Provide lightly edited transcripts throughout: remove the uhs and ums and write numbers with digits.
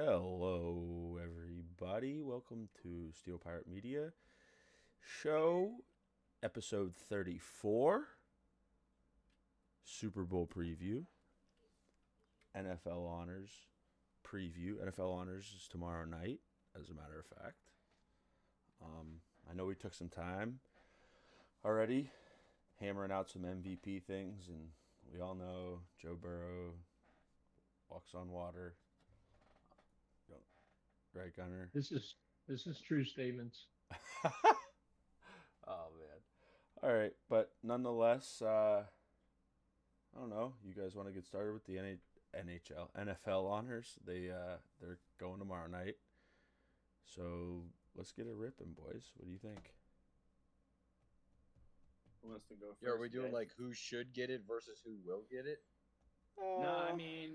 Hello, everybody. Welcome to Steel Pirate Media Show, episode 34, Super Bowl preview, NFL Honors preview. NFL Honors is tomorrow night, as a matter of fact. I know we took some time already hammering out some MVP things, and we all know Joe Burrow walks on water. Right, Gunner? This is true statements. Oh man. All right, but nonetheless, I don't know. You guys want to get started with the NHL, NFL honors? They're going tomorrow night, so let's get it ripping, boys. What do you think? Who wants to go first? Yeah, are we doing guys? like who should get it versus who will get it? No, I mean,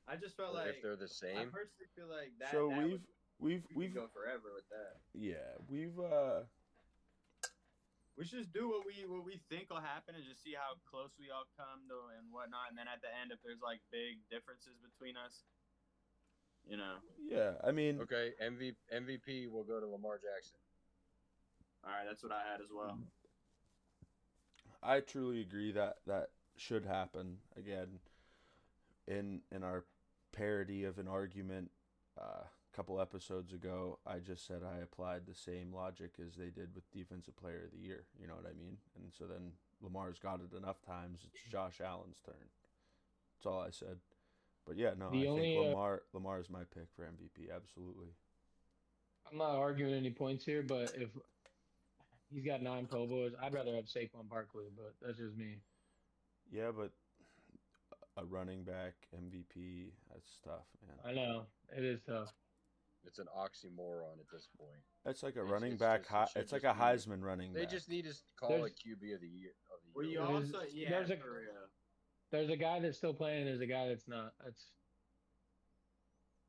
I just felt Or like if they're the I same? personally feel like that. So that we've we've we we've could go forever with that. yeah we've We should just do what we think will happen and just see how close we all come to and whatnot. And then at the end, if there's like big differences between us, you know. yeah. I mean, Okay, MVP will go to Lamar Jackson. All right, that's what I had as well. I truly agree that that should happen again. In our parody of an argument a couple episodes ago, I just said I applied the same logic as they did with Defensive Player of the Year. You know what I mean? And so then Lamar's got it enough times. It's Josh Allen's turn. That's all I said. But yeah, no, I The think only Lamar is my pick for MVP. Absolutely. I'm not arguing any points here, but if he's got 9 Pro Bowls, I'd rather have Saquon Barkley, but that's just me. Yeah, but a running back MVP, that's tough, man. I know it is tough. It's an oxymoron at this point. It's like a It's- running it's back. just- it should It's like just a be- Heisman running They back. just need to call There's- it QB of the year. Well, you There's- also, yeah, there's a- for real. There's a guy that's still playing. There's a guy that's not. That's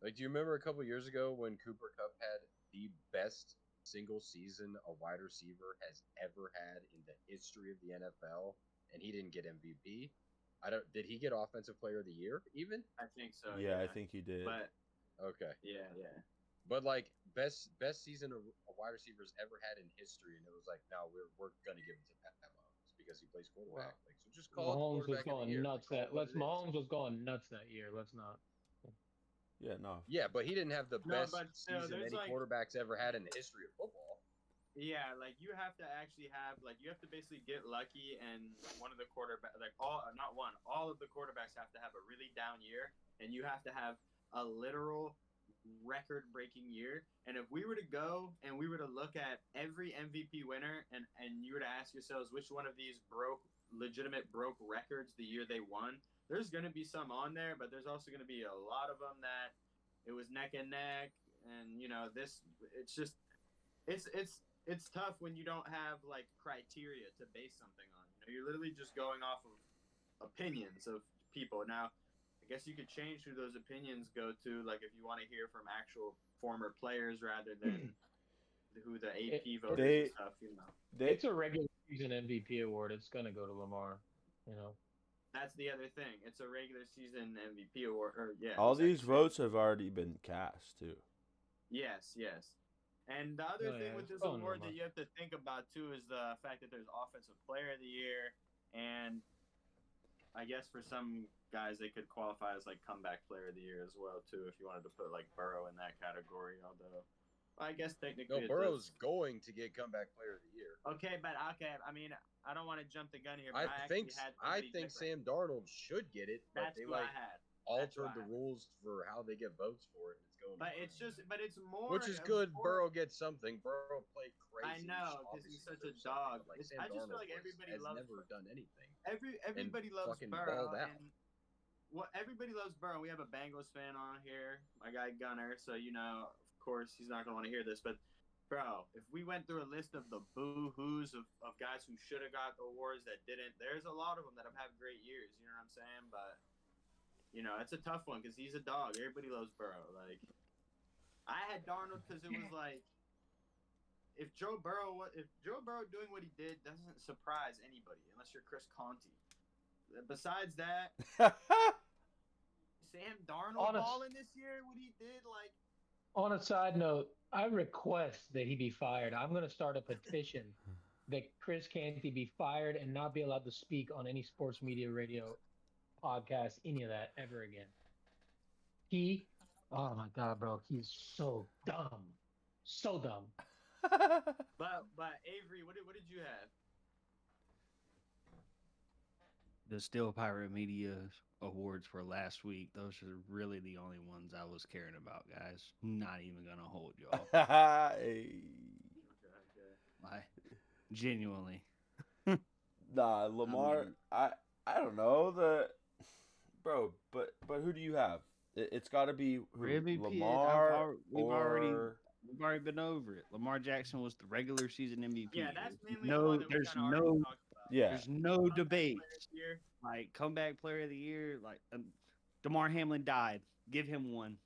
Like, do you remember a couple years ago when Cooper Cupp had the best single season a wide receiver has ever had in the history of the NFL, and he didn't get MVP? I don't. Did he get Offensive Player of the Year even? I think so. yeah, I think he did. But Okay, yeah. but like best season a wide receiver's ever had in history, and it was like, no, we're gonna give it to Pat Mahomes because he plays quarterback. Like, so just call it Mahomes was quarterback of the going year. nuts. Like, call it what it is. Mahomes was going nuts that year. Let's not. Yeah, no. Yeah, but he didn't have the No, best but still, season there's any like- quarterback's ever had in the history of football. Yeah, like you have to actually have you have to basically get lucky, and one of the quarterback all of the quarterbacks have to have a really down year, and you have to have a literal record-breaking year. And if we were to go and we were to look at every MVP winner, and you were to ask yourselves which one of these broke records the year they won, there's going to be some on there, but there's also going to be a lot of them that it was neck and neck, and it's tough when you don't have like criteria to base something on. You're literally just going off of opinions of people. Now, I guess you could change who those opinions go to, like if you want to hear from actual former players rather than who the AP voters and stuff. It's a regular season MVP award. It's gonna go to Lamar. You know. That's the other thing. It's a regular season MVP award. Or yeah. All these votes have already been cast too. Yes. And the other thing with this award Lamar. that you have to think about too is the fact that there's Offensive Player of the Year, and I guess for some guys they could qualify as like Comeback Player of the Year as well too, if you wanted to put like Burrow in that category. Although I guess technically No, Burrow's going to get Comeback Player of the Year. Okay. I mean, I don't want to jump the gun here. But I think Sam Darnold should get it, but That's they who like I had. altered the rules for how they get votes for it. And it's going. But it's more. Which is good. Burrow gets something. Burrow played crazy. I know because he's such a dog. Like I just feel like everybody has loves. never done anything. Everybody loves fucking Burrow. balled out. And everybody loves Burrow. We have a Bengals fan on here, my guy Gunner. So of course, he's not gonna want to hear this, but. Bro, if we went through a list of the boo-hoos of guys who should have got awards that didn't, there's a lot of them that have had great years. You know what I'm saying? But, it's a tough one because he's a dog. Everybody loves Burrow. Like, I had Darnold because it was like, if Joe Burrow doing what he did doesn't surprise anybody unless you're Chris Conti. Besides that, Sam Darnold On a- balling this year? What he did, like. On a side note, I request that he be fired. I'm going to start a petition that Chris Canty be fired and not be allowed to speak on any sports media, radio, podcast, any of that ever again. Oh my God, bro, he's so dumb, so dumb. But Avery, what did you have? The Steel Pirate Media Awards for last week. Those are really the only ones I was caring about, guys. Not even gonna hold y'all. Hey. Okay. Like, genuinely. Nah, Lamar. mean- I don't know bro. But who do you have? It's got to be who, MVP, Lamar we've or already been over it. Lamar Jackson was the regular season MVP. Yeah, that's mainly no, the one that we there's kind of already talked about. yeah. There's no Comeback debate. player of the year. Like comeback player of the year, like DeMar Hamlin died. Give him one.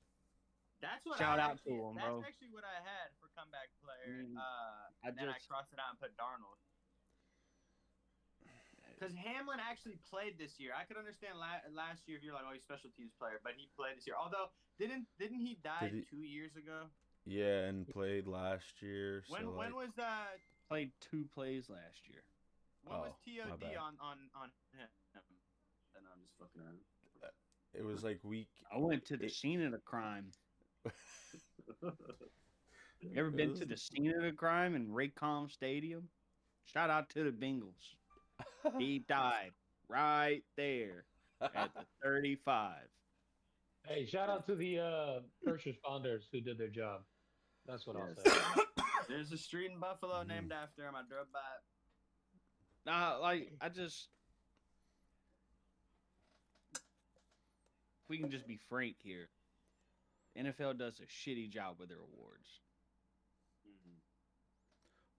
That's what Shout I out actually, to him, that's bro. actually what I had for comeback player. I And then I just- crossed it out and put Darnold. Because Hamlin actually played this year. I could understand last year if you're like, oh, he's special teams player, but he played this year. Although, didn't he die Did he- 2 years ago? Yeah, and played last year. When so when like, was Played 2 plays last year. when was Oh, my TOD bad. on him? And I'm just fucking around. it was like week. I went to the It- scene of the crime. You ever been to was- the scene of the crime in Raycom Stadium? Shout out to the Bengals. He died right there at the 35. Hey, shout out to the first responders who did their job. That's what I'll Yes. say. There's a street in Buffalo named after him. I drove by it. Nah, like we can just be frank here. NFL does a shitty job with their awards.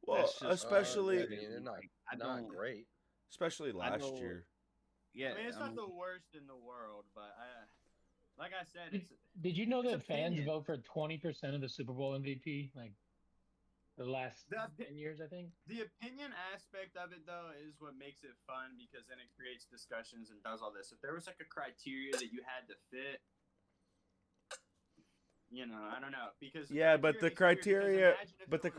Well, That's just- especially I mean, they're not, I not don't- great. especially last don't- year. Yeah, I mean, it's I not mean, the worst in the world, but like I said, Did, it's did you know it's that fans opinion. vote for 20% of the Super Bowl MVP? Like the last The- 10 years, I think. the opinion aspect of it though is what makes it fun because then it creates discussions and does all this. If there was like a criteria that you had to fit, I don't know because Yeah, but the makes it weird, because criteria, imagine if but the it was-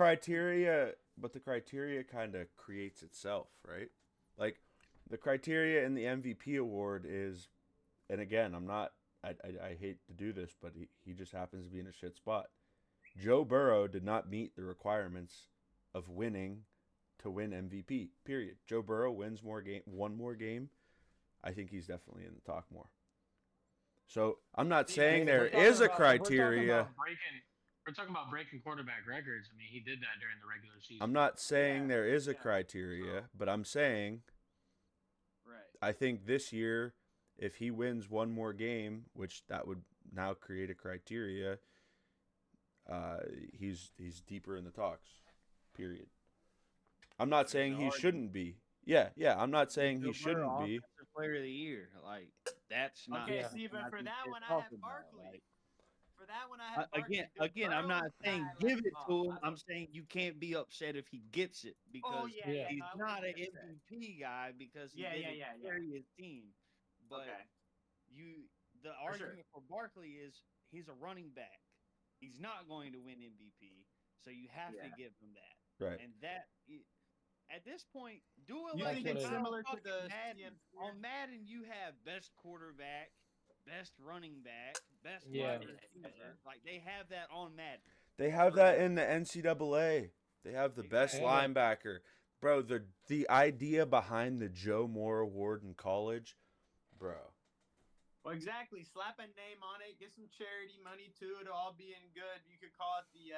criteria kind of creates itself, right? Like the criteria in the MVP award is, and again, I hate to do this, but he just happens to be in a shit spot. Joe Burrow did not meet the requirements of winning to win MVP. Period. Joe Burrow wins one more game. I think he's definitely in the talk more. So I'm not saying there is a criteria. We're talking about breaking quarterback records. I mean, he did that during the regular season. I'm not saying Yeah, there is a yeah. criteria, but I'm saying right. I think this year, if he wins one more game, which that would now create a criteria, he's deeper in the talks. Period. I'm not saying he shouldn't be. Yeah. I'm not saying he Joe Burrow, shouldn't be. Offensive Player of the Year, like that's not. Okay, Yeah. Steven, not for what that you're one I have talking about, Barkley. like, For that one I have Barkley. again, I'm Burrow not was saying bad give last it to him. month. I'm saying you can't be upset if he gets it because Oh yeah, he's no, I not an wouldn't be upset. MVP guy because he Yeah, didn't yeah. carry his team. But Okay. the For sure. argument for Barkley is he's a running back. He's not going to win MVP, so you have to Yeah. give him that. Right. And at this point, do it You like think you it's do similar on to fucking the Madden. CM4? On Madden, you have best quarterback, best running back, best Yeah. wide receiver. Like they have that on Madden. They have that in the NCAA. They have the best Exactly. linebacker. Bro, the idea behind the Joe Moore Award in college, bro. Well, exactly. Slap a name on it. Get some charity money too. It'll all be in good. You could call it the.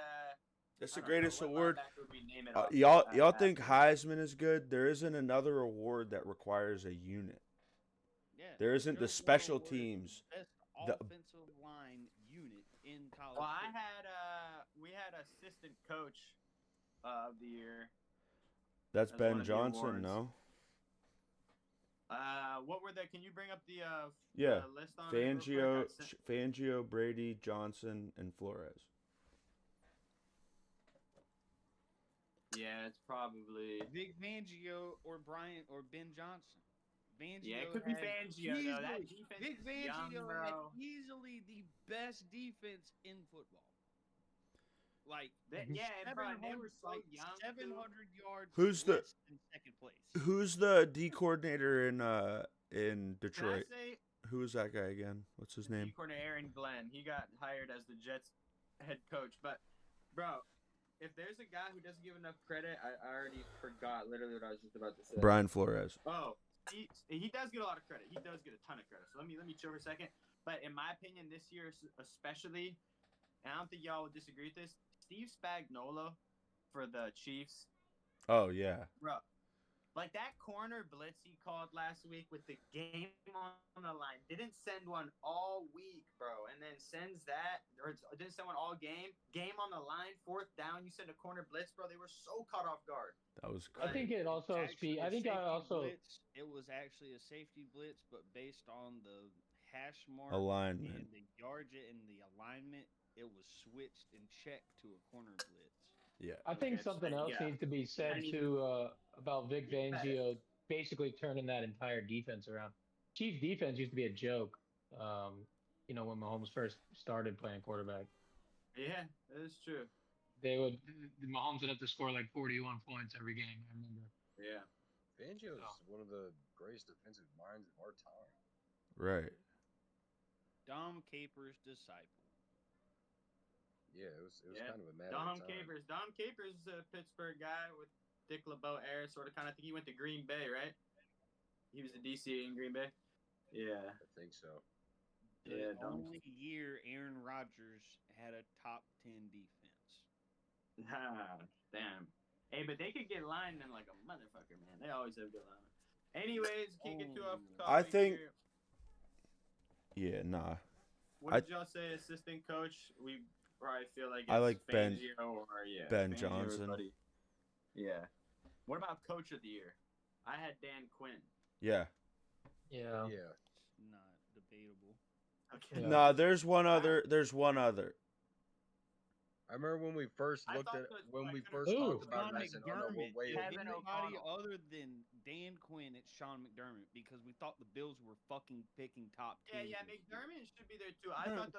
That's I the don't know, greatest what award. linebacker would we name it off Y'all of? think Heisman is good? There isn't another award that requires a unit. Yeah. There isn't Joe the Moore special Award is teams. the best The- offensive line unit in college. Well, football. we had assistant coach of the year. That's That's Ben one of the Johnson, awards. no? What were they? Can you bring up the Yeah. list on it real quick? Fangio, Brady, Johnson, and Flores. Yeah, it's probably. Vic Fangio or Ben Johnson. Fangio Yeah, it could be had Fangio though. That easily- defense Vic is Fangio young, had bro. easily the best defense in football. Like Yeah, and bro, and they 700, were so like young. 700 yards Who's the- less than second place. Who's the D coordinator in Can I Detroit? say Who is that guy again? What's his name? D-coordinator Aaron Glenn? He got hired as the Jets head coach. But, bro, if there's a guy who doesn't give enough credit, I already forgot literally what I was just about to say. Brian Flores. Oh, he does get a lot of credit. He does get a ton of credit. So let me chill for a second. But in my opinion, this year especially, and I don't think y'all would disagree with this, Steve Spagnuolo for the Chiefs, Oh yeah. bro. Like that corner blitz he called last week with the game on the line. Didn't send one all week, bro. And then sends that, or didn't send one all game. Game on the line, 4th down. You send a corner blitz, bro. They were so caught off guard. That was I think it also Actually, I think I safety also blitz, it was actually a safety blitz, but based on the hash mark alignment. and the yardage and the alignment, it was switched and checked to a corner blitz. Yeah. I think Okay, something else yeah. needs to be said I mean, too about Vic get better. Fangio basically turning that entire defense around. Chiefs defense used to be a joke. When Mahomes first started playing quarterback, Yeah, that is true. Mahomes would have to score like 41 points every game. I remember. Yeah. Fangio is one of the greatest defensive minds of our time. Right. Dom Capers' disciple. Yeah, it was Yeah. kind of a matter Dom of time. Capers. Dom Capers is a Pittsburgh guy with Dick LeBeau era, sort of kind of. I think he went to Green Bay, right? He was the DC in Green Bay. Yeah. I think so. Yeah, The Dom. only year Aaron Rodgers had a top 10 defense. Damn. Hey, but they could get linemen like a motherfucker, man. They always have good linemen. Anyways, can't get too off topic. I think- here. Yeah. Nah. What I- did y'all say? Assistant coach? We probably feel like it's I like Ben- Fangio or Ben Fangio or Johnson. Buddy. Yeah. What about coach of the year? I had Dan Quinn. Yeah. Yeah. Yeah. It's not debatable. Okay. Yeah. Nah. There's one other. There's one other. I remember when we first I looked thought at that- when I we could've- first Ooh. talked about it. I said, "Oh no, we're way If over." Kevin anybody O'Connell. other than Dan Quinn, it's Sean McDermott because we thought the Bills were fucking picking top 10. Yeah, this year. McDermott should be there too. I thought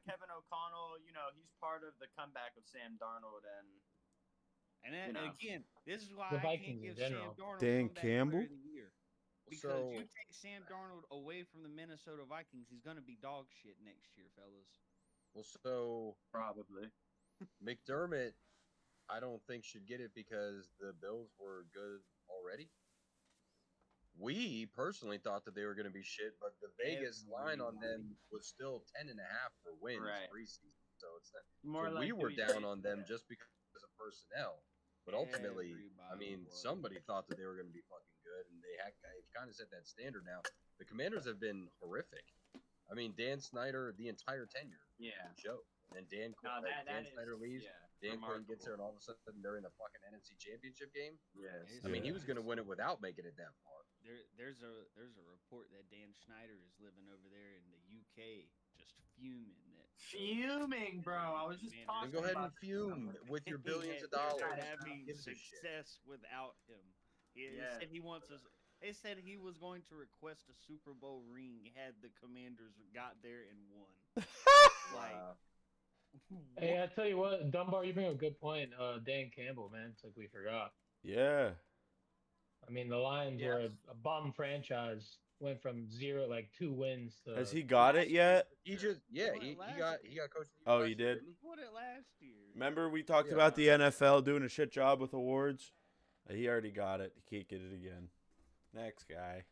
Kevin O'Connell, he's part of the comeback of Sam Darnold And then, you know. again, this is why The I Vikings can't in give Sam general. Darnold Dan comeback player Campbell? of the year. Because So you take Sam Darnold away from the Minnesota Vikings, he's gonna be dog shit next year, fellas. so probably. McDermott, I don't think should get it because the Bills were good already. We personally thought that they were going to be shit, but the Vegas line on them was still 10.5 for wins Right. preseason. So it's not. More So like we were to be down safe, on them yeah. just because of personnel. But ultimately, I Everybody mean, was. somebody thought that they were going to be fucking good, and they've kind of set that standard now. The Commanders have been horrific. I mean, Dan Snyder, the entire tenure, Yeah. joke. And then No, Dan that is, Snyder leaves. yeah, Dan Quinn gets there, and remarkable. all of a sudden they're in the fucking NFC Championship game. Yes. I mean, he Yeah. was going to win it without making it that far. There's a report that Dan Schneider is living over there in the UK, just fuming that. Fuming, bro. I was just Man, Then talking go ahead about and fume with your billions of They're dollars. not Who having gives a shit? success without him. He Yes. said he wants us. They said he was going to request a Super Bowl ring had the Commanders got there and won. Wow. Hey, I tell you what, Dunbar, you bring up a good point. Dan Campbell, man, it's like we forgot. Yeah. I mean, the Lions Yeah. were a bum franchise. Went from 2 wins to. Has he got it yet? He just He he won got last year. coach. of the year Oh, last he year, did? didn't He won it last year. Remember we talked Yeah. about the NFL doing a shit job with awards? He already got it. He can't get it again. Next guy.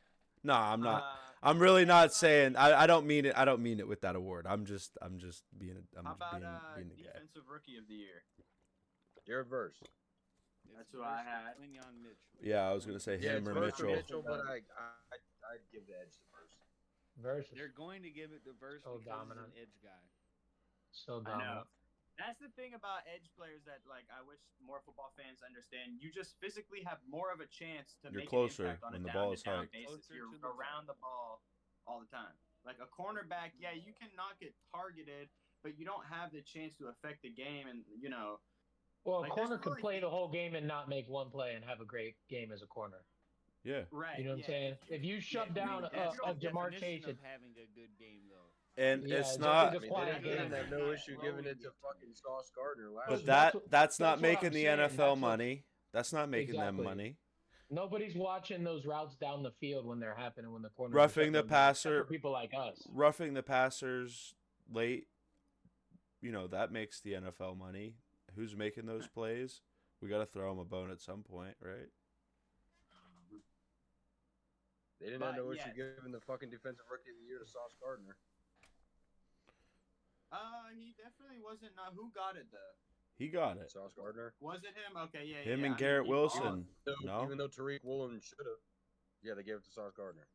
No, I'm not. I'm really not saying. I don't mean it. I don't mean it with that award. I'm just being. I'm How just about being the guy. defensive rookie of the year? Jared Verse. That's who I had. Quinyon Mitchell. Yeah, I was gonna say Yeah, him it's or Verse Mitchell. but I'd give the edge to Verse. Versus. They're going to give it to Verse So because dominant. he's an edge guy. So I know. dominant. That's the thing about edge players that I wish more football fans understand. You just physically have more of a chance to You're make closer an impact on when a the ball down is to down hard. basis. Closer You're to the around the ball all the time. Like a cornerback, yeah, you can not get targeted, but you don't have the chance to affect the game. And Well, a Like, corner there's could really- play the whole game and not make one play and have a great game as a corner. Yeah. Right. You know what I'm saying? If you shut down That's a the Jamar definition Chase, of having a good game, though. And Yeah, it's just not a I mean, quiet they didn't game. have no issue giving Blowing it to it. fucking Sauce Gardner last but year. that's not that's what making I'm the saying. NFL That's what- money. That's not making them Exactly. money. Nobody's watching those routes down the field when they're happening when the corner Roughing the passer, for people like us. roughing the passers late, that makes the NFL money. Who's making those plays? We got to throw them a bone at some point, right? They didn't have no issue giving the fucking defensive rookie of the year to Sauce Gardner. He definitely wasn't. Who got it though? He got it. Sauce Gardner. Was it him? Okay, yeah. Him yeah. and Garrett Wilson. No? Even though Tariq Woolen should have. Yeah, they gave it to Sauce Gardner.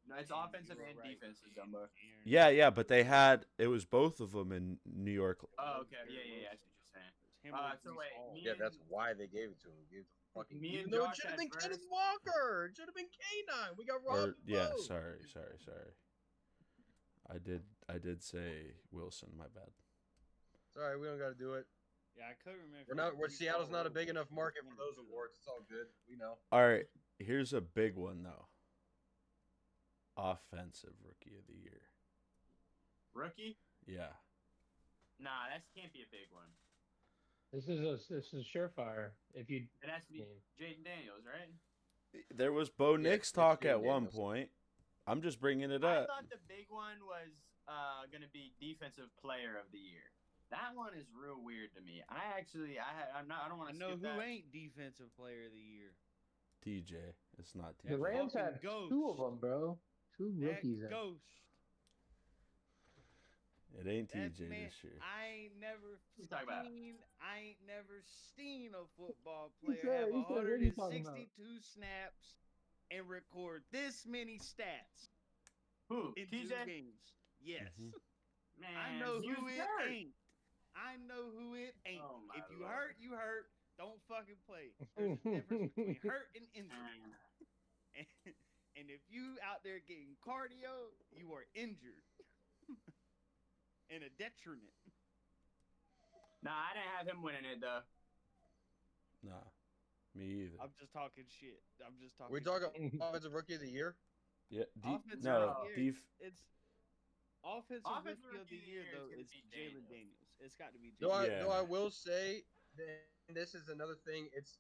No, it's offensive and defensive, Dumbo. Yeah, but it was both of them in New York. Oh, okay. Yeah. I see what you're saying. So wait, Yeah, that's why they gave it to him. Gave it to fucking. Me and Even though it Josh should have had been verse. Kenneth Walker. It should have been K9. We got robbed. Yeah, sorry. I did say Wilson, my bad. Sorry, we don't got to do it. Yeah, I couldn't remember. Seattle's not a big enough market for those awards. It's all good. We know. All right, here's a big one though. Offensive Rookie of the Year. Rookie? Yeah. Nah, that can't be a big one. This is surefire. If you, It has to be Jaden Daniels, right? There was Bo Nix it's talk Jaden at one Daniels. point. I'm just bringing it I up. thought the big one was gonna be Defensive Player of the Year. That one is real weird to me. I don't want I to. know skip who that. ain't defensive player of the year. TJ. It's not the TJ. Rams fucking had ghost. 2 of them, bro. 2 That rookies. in. ghost. It ain't That TJ man, this year. I ain't never you talking about? seen a football player said- have he said, what are you talking 162 snaps and record this many stats Who? in 2 TJ? games. Yes. Mhm. Man, I know he who was it hurt. ain't. I know who it ain't. Oh, my If you Lord. hurt, you hurt. Don't fucking play. There's a difference between hurt and injury. And if you out there getting cardio, you are injured and a detriment. Nah, I didn't have him winning it though. Nah. Me either. I'm just talking shit. I'm just talking. We talking shit. offensive rookie of the year. Yeah. Offensive No. rookie of the year. Def. It's offensive rookie of the year is though. gonna It's be Jalen Daniels. Daniels. It's got to be. Though Jalen. Yeah. I will say, and this is another thing. It's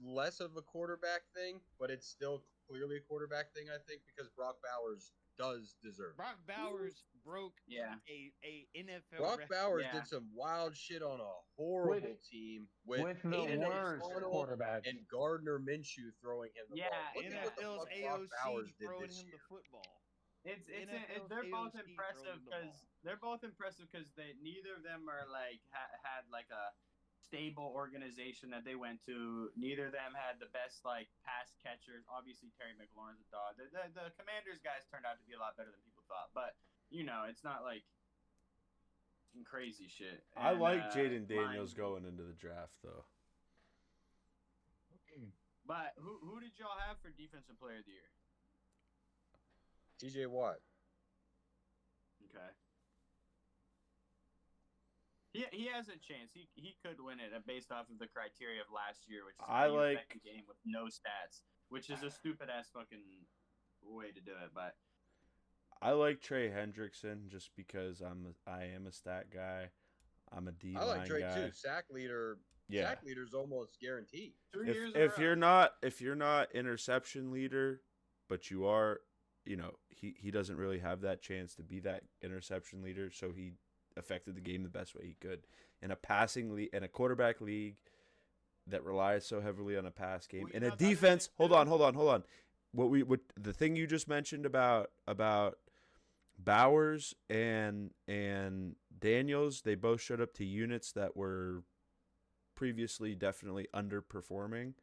less of a quarterback thing, but it's still clearly a quarterback thing. I think because Brock Bowers does deserve it. Brock Bowers broke Yeah. a NFL Brock record. Bowers Yeah. did some wild shit on a horrible team with with the Aiden worst O'Connell quarterback. and Gardner Minshew throwing him the Yeah, ball. Look at what the NFL's fuck Brock Bowers AOC did throwing this him year. the football. It's NFL's they're both AOC impressive throwing the because ball. they're both impressive because neither of them are like had like a stable organization that they went to. Neither of them had the best like pass catchers. Obviously, Terry McLaurin's a dog. The Commanders guys turned out to be a lot better than people thought, but it's not like some crazy shit. I And, like Jaden Daniels mine- going into the draft though. But who did y'all have for Defensive Player of the Year? TJ Watt. Okay. He has a chance. He could win it based off of the criteria of last year, which is I how you like- affect the game with no stats, which is a stupid ass fucking way to do it. But I like Trey Hendrickson just because I am a stat guy. I'm a D I line like Drake guy. too. Sack leader. Yeah. Sack leader's almost guaranteed. 2 years If in a you're row. not interception leader, but you are, he doesn't really have that chance to be that interception leader, so he affected the game the best way he could. In a passing league, in a quarterback league that relies so heavily on a pass game, Well, in you a know, the other defense. thing, Hold too- on. What the thing you just mentioned about Bowers and Daniels, they both showed up to units that were previously definitely underperforming.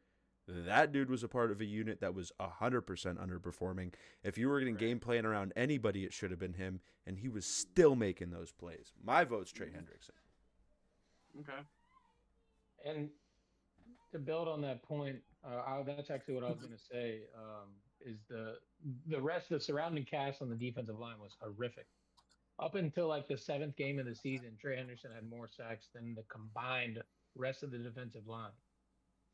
That dude was a part of a unit that was 100% underperforming. If you were getting game plan around anybody, it should have been him, and he was still making those plays. My vote's Trey Hendrickson. Okay. And to build on that point, that's actually what I was going to say. Is the rest of the surrounding cast on the defensive line was horrific. Up until like the 7th game of the season, Trey Henderson had more sacks than the combined rest of the defensive line.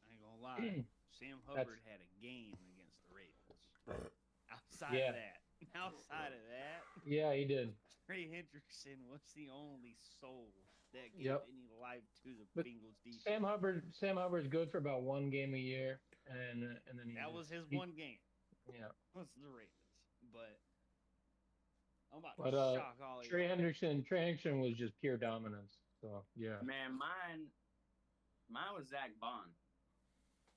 I ain't gonna lie. Sam Hubbard had a game against the Ravens. Outside Yeah. of that, Yeah, he did. Trey Hendrickson was the only soul that gave Yep. any life to the But Bengals defense. Sam Hubbard's good for about one game a year, and then That was his one game. Yeah. Was the Ravens, but I'm about But to shock all of Trey y'all. Hendrickson was just pure dominance. So yeah. Man, mine was Zach Bond.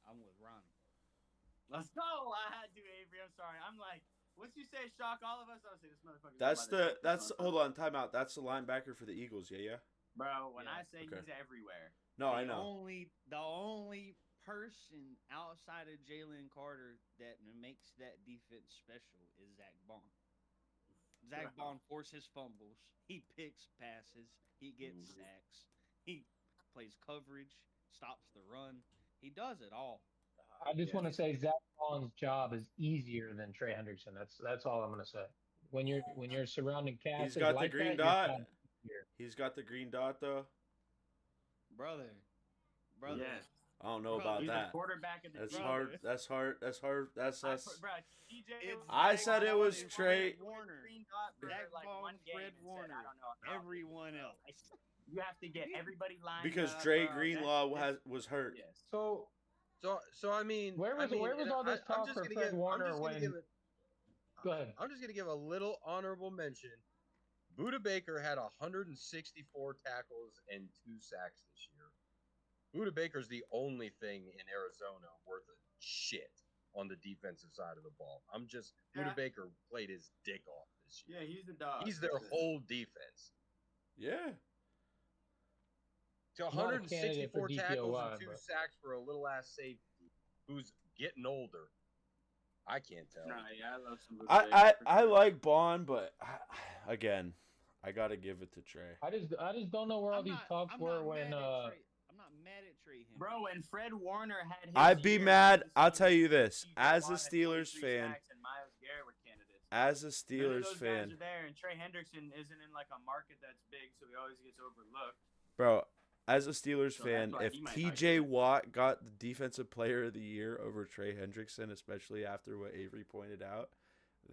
I'm with Ronnie. Let's go. I had to, Avery. I'm sorry. I'm like, once you say shock all of us, I'll say this motherfucker. That's hold on, time out. That's the linebacker for the Eagles. Yeah. Bro, when Yeah. I say Okay. he's everywhere. No, I The know. only person outside of Jalen Carter that makes that defense special is Zach Bond. Zach Bond forces fumbles. He picks passes. He gets sacks. He plays coverage, stops the run. He does it all. I just want to say Zach Bond's job is easier than Trey Hendrickson. That's all I'm going to say. When you're surrounding cast, He's got like the green that, dot. your job's easier. He's got the green dot though. Brother. Yes. I don't know Bro, about He's that. the quarterback of the That's team. hard. That's hard. That's hard. That's I us. put, bro, TJ It's I was said like, it was Fred Trey- Warner. Green dot for Zach like Bond, one game Fred and said, Warner. I don't know how Everyone bro. else. Like, you have to get everybody lined Because up, Dre bro. Greenlaw That's- was hurt. Yes. So So I mean, where was and all this I'm talk just for gonna Fred give- Warner I'm just gonna when? give it- Go ahead. I'm just gonna give a little honorable mention. Budda Baker had 164 tackles and 2 sacks this year. Budda Baker's the only thing in Arizona worth a shit on the defensive side of the ball. Budda Baker played his dick off this year. Yeah, he's the dog. He's their whole defense. Yeah. To Not a candidate for 164 tackles DPOY, and 2 but- sacks for a little ass safety who's getting older. I can't tell. No, yeah, I love some. I like Bond, but again, I gotta give it to Trey. I just don't know where all these talks were when I'm not mad at Trey Hendrickson. Bro, when Fred Warner had his I'd be year, mad. the I'll same tell you year, this. TJ As a Watt had Steelers 23 fan, sacks and Myles Garrett were candidates. as a None of Steelers those fan, guys are there, and Trey Hendrickson isn't in like a market that's big, so he always gets overlooked. bro. As a Steelers So fan, that's why if he might TJ argue. Watt got the Defensive Player of the Year over Trey Hendrickson, especially after what Avery pointed out,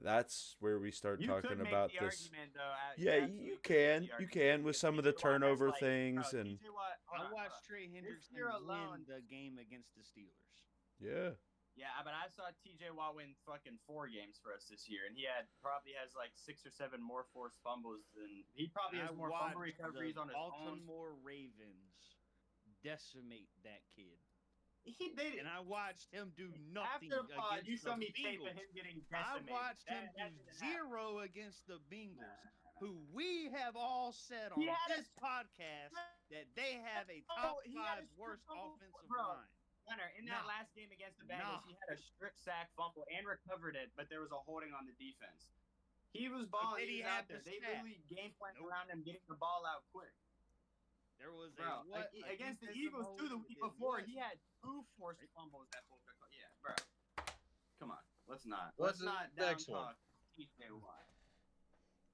that's where we start You talking could make about the this. argument, though. Yeah, absolutely you could make can. the You argument can with because some of the TJ Watt has, turnover like, things bro, and TJ Watt, hold I on, watched hold on. Trey Hendrickson year alone- win the game against the Steelers. yeah. Yeah, but I saw TJ Watt win fucking 4 games for us this year, and he probably has like 6 or 7 more forced fumbles than he probably has more fumble watched recoveries the on his own. Baltimore Ravens decimate that kid, He did it. and I watched him do nothing After the pod, against you showed the me tape of Bengals. him getting I decimated. watched him That do didn't happen. 0 against the Bengals, who we have all said on He had this podcast that they have a Oh, top he had 5 a worst Super Bowl, offensive bro. line. Leonard, in that Nah. last game against the Bengals, Nah. he had a strip sack fumble and recovered it, but there was a holding on the defense. He was balling. did he He was have out there. the They sack? literally game planned Nope. around him getting the ball out quick. There was Bro, a what like, against the defensive Eagles too the holding week is before, what? he had 2 forced fumbles that whole. Yeah, bro. Come on, let's not. What's Let's the not down next one? talk TJ Watt.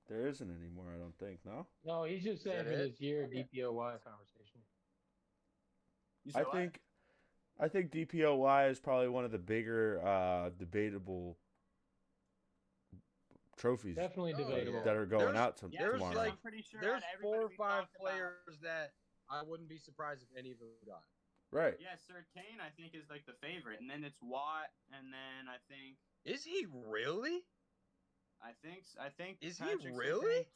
There isn't anymore, I don't think. No. No, he's just saying that for it? this year Okay. DPOY conversation. You I said what? think DPOY is probably one of the bigger debatable trophies Definitely Oh, debatable. that are going There's- out Yeah, There's tomorrow. like- I'm pretty sure There's out of 4 or everybody we 5 talked about- players that I wouldn't be surprised if any of them got. Right. Yeah, Sir Kane, I think, is like the favorite, and then it's Watt, and then I think Is he really? Is he Patrick Surtain- really?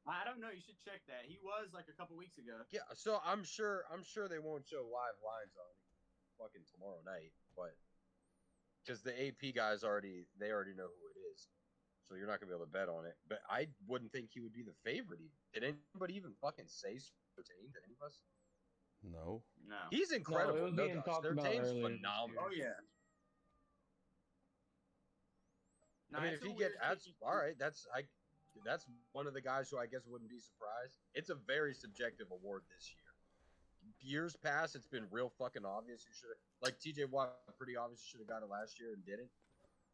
I don't know. You should check that. He was like a couple weeks ago. Yeah. So I'm sure they won't show live lines on fucking tomorrow night, but because the AP guys already know who it is, so you're not gonna be able to bet on it. But I wouldn't think he would be the favorite. Did anybody even fucking say Surtain? Did any of us? No. No. He's incredible. was being talked about Surtain's earlier this phenomenal. Oh yeah. No, I mean, it's if a he get weird that's thing. all right. That's one of the guys who I guess wouldn't be surprised. It's a very subjective award this year. Years past, it's been real fucking obvious. You should have, like TJ Watt, pretty obvious you should have got it last year and didn't.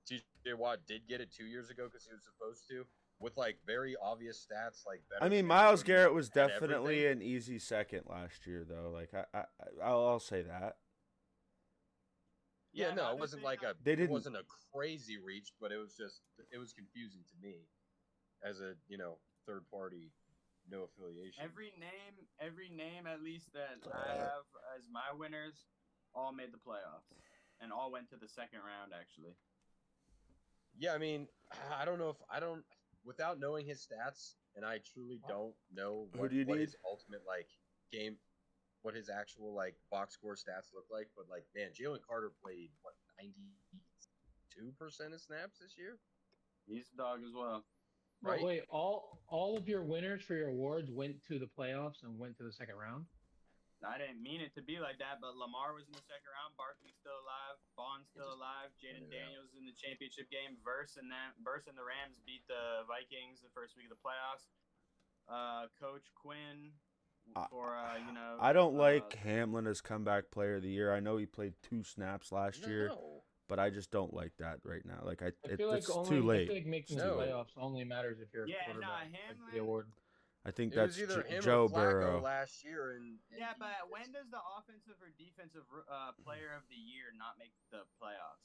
TJ Watt did get it 2 years ago because he was supposed to, with like very obvious stats, like better. I mean, stats Myles and- Garrett was and definitely everything. an easy second last year, though. Like I'll say that. Yeah, no, another it wasn't thing like I- They it didn't. wasn't a crazy reach, but it was confusing to me as a third party, no affiliation. every name at least that I have as my winners all made the playoffs and all went to the second round actually. Yeah, I mean, I don't know if I don't without knowing his stats, and I truly don't know Who do you what need? his ultimate game, what his actual box score stats look like. But man, Jalen Carter played 92% of snaps this year, He's a dog as well. But right? wait, all of your winners for your awards went to the playoffs and went to the second round? I didn't mean it to be like that, but Lamar was in the second round. Barkley's still alive. Bond's still alive. Jaden Daniels in the championship game. Verse and the Rams beat the Vikings the first week of the playoffs. Coach Quinn for I don't like Hamlin as comeback player of the year. I know he played 2 snaps last year, No. but I just don't like that right now. Like I feel like it's too I late. feel like making No. the playoffs only matters if you're a quarterback. Like Hamlin. the award. I think It that's was either him Joe or Flacco Burrow. last year, and Yeah, but when does the offensive or defensive player of the year not make the playoffs?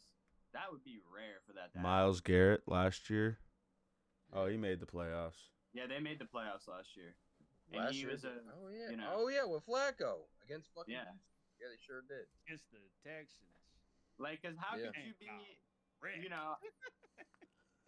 That would be rare for that to happen. Myles Garrett last year. Oh, he made the playoffs. Yeah, they made the playoffs last year. And last he year, was a with Flacco against fucking Yeah. Houston. Yeah, they sure did. Against the Texans. like, cause how Yeah. could you be? Rick.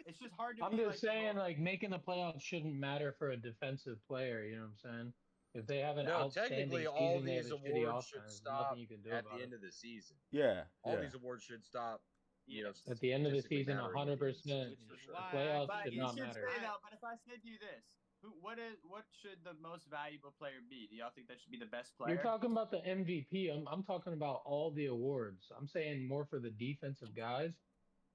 It's just hard to. I'm be just saying, making the playoffs shouldn't matter for a defensive player. You know what I'm saying? If they have an No, outstanding technically, season, all they have these a shitty awards should offense. There's stop nothing you can do at about the it. end of the season. Yeah. All yeah. these awards should stop. At the end of the statistically season, mattering at the end of the 100%. season, Which for is sure. why Playoffs But should you not should matter. say that. But if I said to you this, what should the most valuable player be? Do y'all think that should be the best player? You're talking about the MVP. I'm talking about all the awards. I'm saying more for the defensive guys.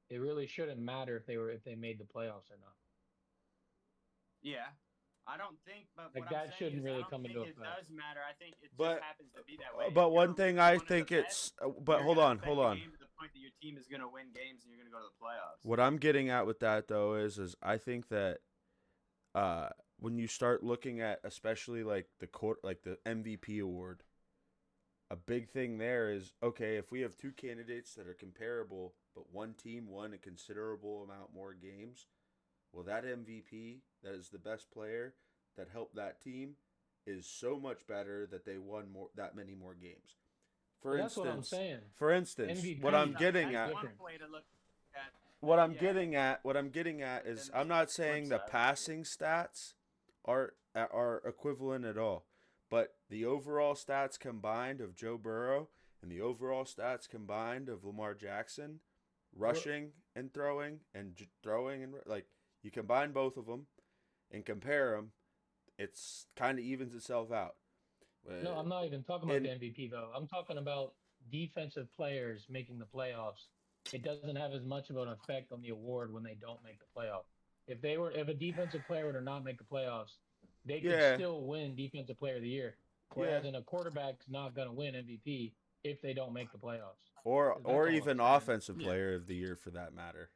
It really shouldn't matter if they made the playoffs or not. Yeah. I don't think, but Like, what that I'm saying shouldn't is really I don't come think into it effect. does matter. I think it But- just happens to be that way. But If one you're thing one I of the think best, but you're hold gonna on, affect hold the on. game to the point that your team is going to win games and you're going to go to the playoffs. What I'm getting at with that though is I think that when you start looking at especially like the MVP award, a big thing there is okay, if we have 2 candidates that are comparable but one team won a considerable amount more games, well that MVP that is the best player that helped that team is so much better that they won that many more games. For That's what I'm instance, saying. MVP, what MVP I'm getting That's at one different. way to look at what I'm yeah. getting at is Then I'm not the saying flip the side. passing stats are equivalent at all, but the overall stats combined of Joe Burrow and the overall stats combined of Lamar Jackson, rushing and throwing and like you combine both of them and compare them, it's kind of evens itself out. No, I'm not even talking about the MVP though. I'm talking about defensive players making the playoffs. It doesn't have as much of an effect on the award when they don't make the playoff. If a defensive player were to not make the playoffs, they could Yeah. still win defensive player of the year. Whereas in a quarterback's not going to win MVP if they don't make the playoffs. or That's all even I'm saying. offensive player of the year for that matter.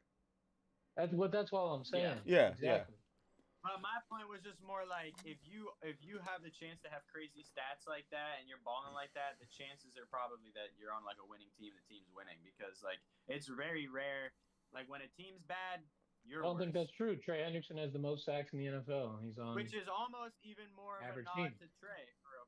That's all I'm saying. Yeah, exactly. But my point was just more like if you have the chance to have crazy stats like that and you're balling like that, the chances are probably that you're on like a winning team. The team's winning because like it's very rare. Like when a team's bad, you're. I don't think worse. that's true. Trey Hendrickson has the most sacks in the NFL. He's on. Which is almost even more of a average nod team. to Trey for real.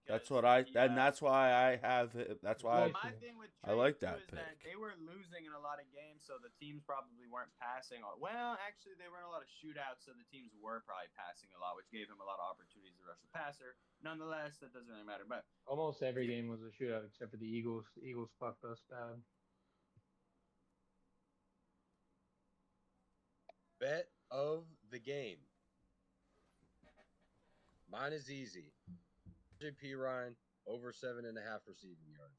That's what that's why I have it. That's why Well, my thing with I Trey like too that is that pick. they were losing in a lot of games, so the teams probably weren't passing. Well, actually, they were in a lot of shootouts, so the teams were probably passing a lot, which gave him a lot of opportunities to rush the passer. Nonetheless, that doesn't really matter. But Almost every game was a shootout except for the Eagles. The Eagles fucked us bad. Bet of the game. Mine is easy. JP Ryan over 7.5 receiving yards.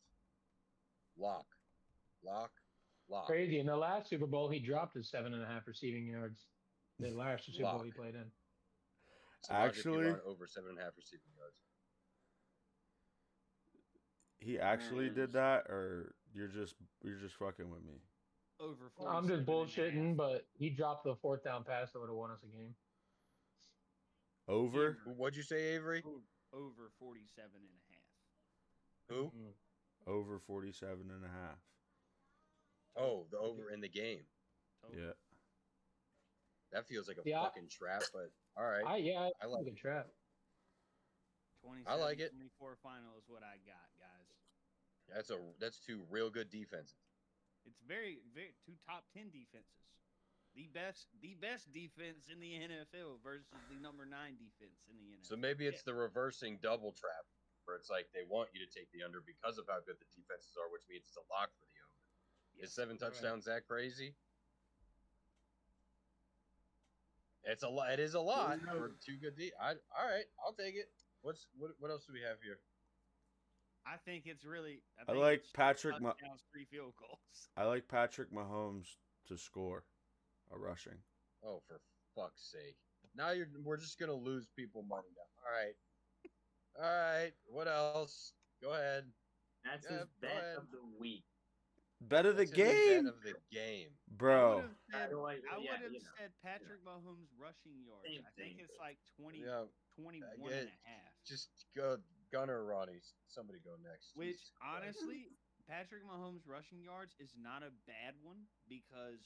Lock. Crazy. In the last Super Bowl, he dropped his 7.5 receiving yards. The last Super Bowl Lock. he played in. Actually, JP Ryan over 7.5 receiving yards. He actually did that, or you're just fucking with me. Over 47 I'm just and a bullshitting, half. but he dropped the 4th down pass that would have won us a game. Over? What'd you say, Avery? Over 47 and a half. Who? Mm. Over 47 and a half. Oh, the over in the game. Total. Yeah. That feels like a Yeah. fucking trap, but all right. I I like like a trap. 27, like it. 24 final is what I got, guys. That's two real good defenses. It's very, very two top 10 defenses. The best defense in the NFL versus the number 9 defense in the NFL. So maybe it's the reversing double trap, where it's like they want you to take the under because of how good the defenses are, which means it's a lock for the over. Is 7 touchdowns that crazy? It's a lot. It is a lot for two good all right, I'll take it. What else do we have here? I think it's really. I like it's Patrick touchdowns, 3 field goals. I like Patrick Mahomes to score a rushing. Oh, for fuck's sake! Now we're just gonna lose people money now. All right. What else? Go ahead. That's his bet of the week. Bet of the That's his game, bet of the game, bro. I would Yeah, have you know. said Patrick Mahomes rushing yards. Same I think thing. it's like 20, Yeah. 21 and a half. Just go, Gunner, Ronnie. Somebody go next. Which, Jesus Christ. honestly, Patrick Mahomes rushing yards is not a bad one because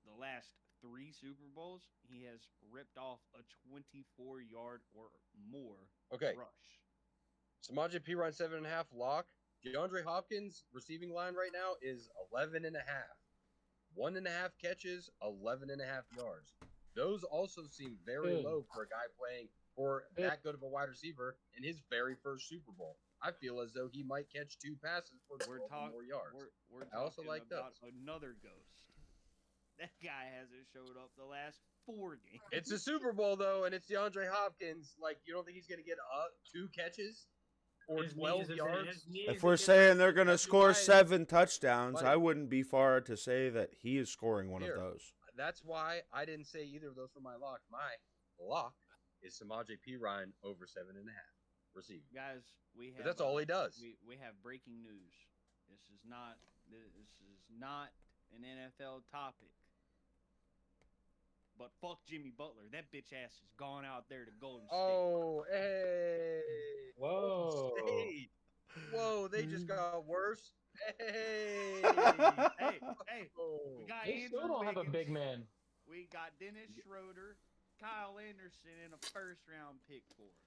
the last 3 Super Bowls, he has ripped off a 24-yard or more Okay. rush. Samaje Perine 7.5 lock. DeAndre Hopkins receiving line right now is 11.5. 1.5 catches, 11.5 yards. Those also seem very Good. low for a guy playing for Good. that good of a wide receiver in his very first Super Bowl. I feel as though he might catch 2 passes for 12 or more yards. We're I also talking like about those. another ghost. That guy hasn't showed up the last 4 games. It's a Super Bowl though, and it's DeAndre Hopkins. Like, you don't think he's gonna get 2 catches or His 12 knees yards? If we're saying they're going to score why- 7 touchdowns, Buddy. I wouldn't be far to say that he is scoring one Here. of those. That's why I didn't say either of those for my lock. My lock is Samaje Perine over 7.5 receiving. Guys, we have. That's all he does. We have breaking news. This is not an NFL topic. But fuck Jimmy Butler. That bitch ass is gone out there to Golden State. Oh, hey! Whoa. State. Whoa! They just got worse. Hey! Hey, Oh. we got They Andrew still don't have a Wiggins. big man. We got Dennis Schroeder, Kyle Anderson, and a first-round pick for him.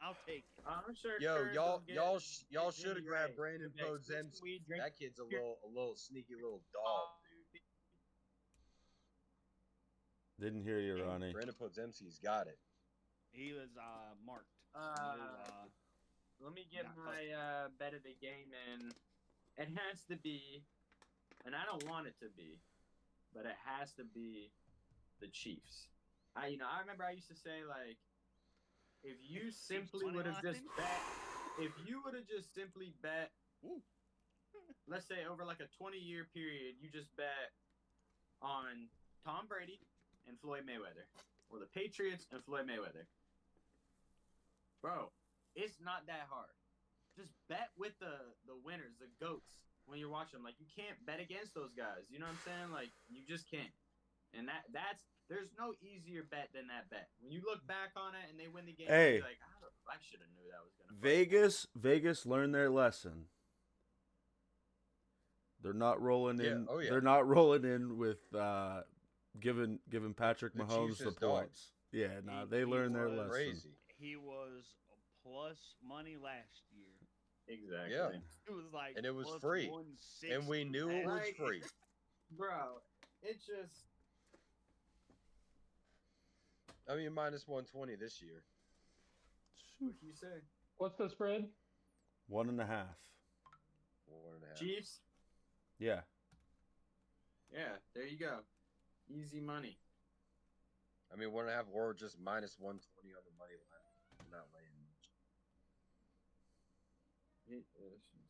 I'll take it. I'm sure. Yo, Kurtz y'all will get should have Jimmy grabbed Ray. Brandon The next Podzemski. we drink- That kid's a little sneaky little dog, dude. Didn't hear you, Ronnie. Brandon Podzemski's got it. He was marked. Let me get Not my bet of the game in. It has to be, and I don't want it to be, but it has to be the Chiefs. I remember I used to say, like, if you simply money would have just line? bet, if you would have just simply bet, Ooh. let's say over like a 20-year period, you just bet on Tom Brady and Floyd Mayweather, or the Patriots and Floyd Mayweather. Bro, it's not that hard. Just bet with the winners, the GOATs, when you're watching them. Like, you can't bet against those guys. You know what I'm saying? Like, you just can't. And there's no easier bet than that bet. When you look back on it and they win the game, Hey. you're like, I should have knew that was gonna. Vegas learned their lesson. They're not rolling in. Oh, yeah. They're not rolling in with giving Patrick The Mahomes Chiefs the is dogs. points. Yeah, no, He- they he learned their was lesson. Crazy. He was a plus money last year. Exactly. Yeah. It was like, And it was plus free. 160 And we knew it was Like- free. Bro, it's just. I mean, minus 120 this year. What you say? What's the spread? 1.5. 1.5. Chiefs? Yeah. Yeah, there you go. Easy money. I mean, 1.5 or just minus 120 on the money line. I'm not laying much.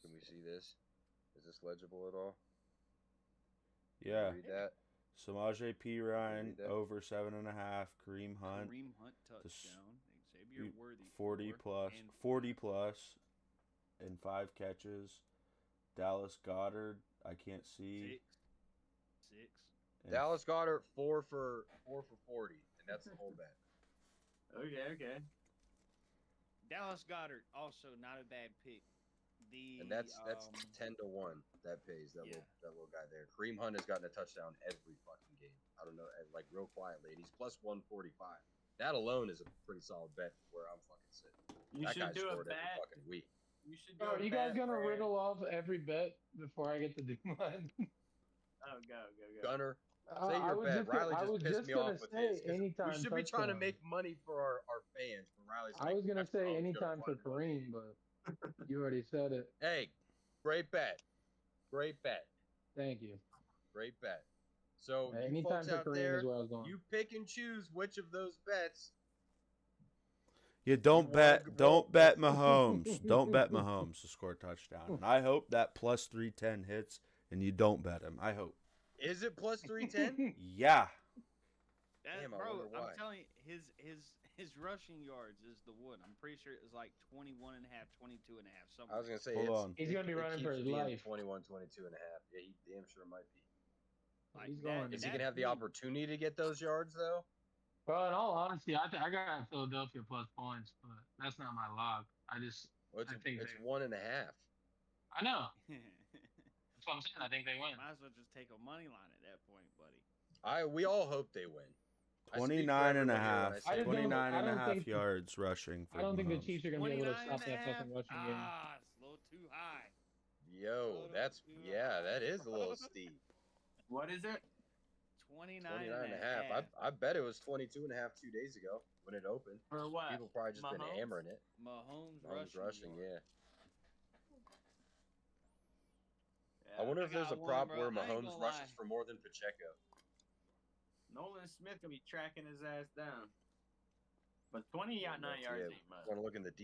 Can we see this? Is this legible at all? Can you Yeah. Read that. Samaje Perine Read that. over 7.5. Kareem Hunt Kareem Hunt touchdown. Xavier Worthy 40 4, plus, and 40 plus, and 5 catches. Dallas Goddard, I can't see. 6. And Dallas Goddard 4 for 40, and that's the whole bet. Okay. Dallas Goddard, also not a bad pick. The And that's 10-1 that pays that little guy there. Kareem Hunt has gotten a touchdown every fucking game. I don't know, like real quietly, and he's plus 145. That alone is a pretty solid bet where I'm fucking sitting. You That guy should do a scored every bet. fucking week. You should do Oh, are a you guys bet gonna where- riddle off every bet before I get to do mine? Oh, go. Gunner, I say your was bet. just gonna- Riley I just was pissed just me gonna off with say his. 'Cause anytime we should be trying to touchdown. make money for our fans, but Riley's I like, was gonna Patrick say Mahomes anytime gonna for run the Kareem, but you already said it. Hey, great bet. Great bet. Thank you. Great bet. So you Anytime folks for out Kareem there, is where I was going. you pick and choose which of those bets. You don't You bet wanna don't roll- bet Mahomes. Don't bet Mahomes to score a touchdown. And I hope that plus 310 hits and you don't bet him. I hope. Is it plus 310? Yeah. Damn, I bro, wonder why. I'm telling you, his rushing yards is the one. I'm pretty sure it was like 21 and a half, 22 and a half, something. I was gonna say Hold on. He's gonna be running for keeps his being life. 21, 22 and a half. Yeah, he damn sure might be. like He's that- going. Is he that gonna have the team- opportunity to get those yards though? Well, in all honesty, I got Philadelphia plus points, but that's not my lock. Well, I think it's they- 1.5. I know. That's what I'm saying. I think they win. Might as well just take a money line at that point, buddy. We all hope they win. I speak for 29 and a everybody here when half. I I say just don't- 29 and a I don't half think- yards rushing for I don't think the Mahomes. Chiefs are gonna be able to 29 stop and a that half? fucking rushing game. Ah, it's a little too high. Yo, that's that is a little steep. What is it? 29 29 and a half. I bet it was 22 and a half 2 days ago when it opened. For what? People probably just been Mahomes? hammering it. Mahomes Mahomes rushing, yards. yeah. I wonder if I there's a got one, prop bro. where I ain't Mahomes gonna rushes lie. for more than Pacheco. Nolan Smith gonna be tracking his ass down. But 29 yards Yeah, ain't much. want to look in the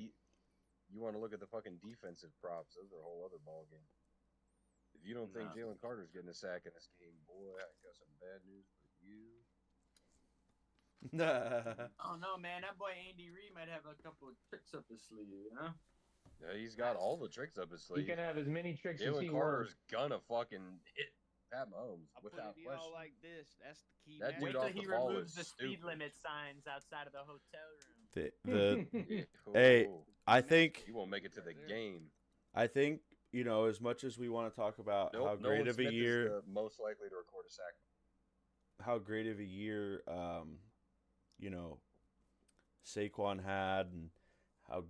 You want to look at the fucking defensive props? Those are a whole other ball game. If you don't think No. Jalen Carter's getting a sack in this game, boy, I got some bad news for you. Oh no, man, that boy Andy Reid might have a couple of tricks up his sleeve, you know? Yeah, he's got all the tricks up his He sleeve. can have as many tricks as he Jalen wants. Carter's gonna fucking hit Pat Mahomes I'll put without it to y'all question. like this. That's the key. That matchup. dude Wait off till the he ball removes is the speed stupid. limit signs outside of the hotel room. the Yeah, Hey, oh, I think he won't make it to the game. as much as we want to talk about Nope, how Nolan great of a Smith year is the most likely to record a sack. how great of a year Saquon had and how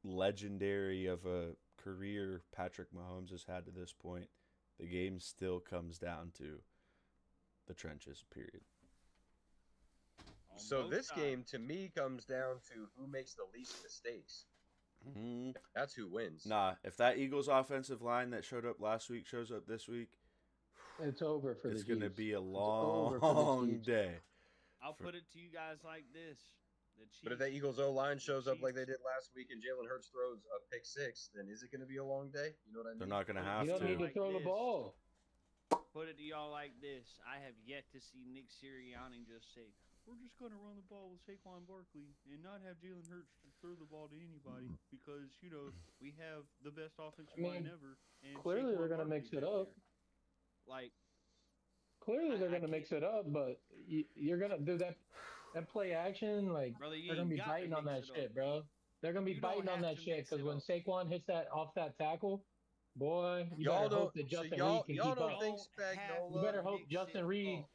legendary of a career Patrick Mahomes has had to this point, the game still comes down to the trenches, period. On So both this sides. game to me comes down to who makes the least mistakes. That's who wins. Nah, if that Eagles offensive line that showed up last week shows up this week, It's over for it's the going to Chiefs. be a over for the long Chiefs. day. I'll for- put it to you guys like this: the Chiefs. But if that Eagles O line shows up like they Chiefs- did last week and Jalen Hurts throws a pick six, then is it going to be a long day? You know what I mean? They're not going to You have You don't to. need to Like throw the this. ball. Put it to y'all like this: I have yet to see Nick Sirianni just say, "We're just going to run the ball with Saquon Barkley and not have Jalen Hurts throw the ball to anybody because we have the best offensive I mean, line ever." And clearly Saquon they're gonna mix Barkley's it back up. there. Like Clearly, they're I going to mix it up, but you're going to do that play action. Like, brother, you they're going to ain't be got to biting on that mix it up. shit, bro. They're going to be You don't biting on have that to shit mix because it when up. Saquon hits that off that tackle, boy, you Y'all better hope don't. that So Justin y'all Reed can y'all keep don't up. think Don't have Spagnola? You better hope mix Justin it Reed. up.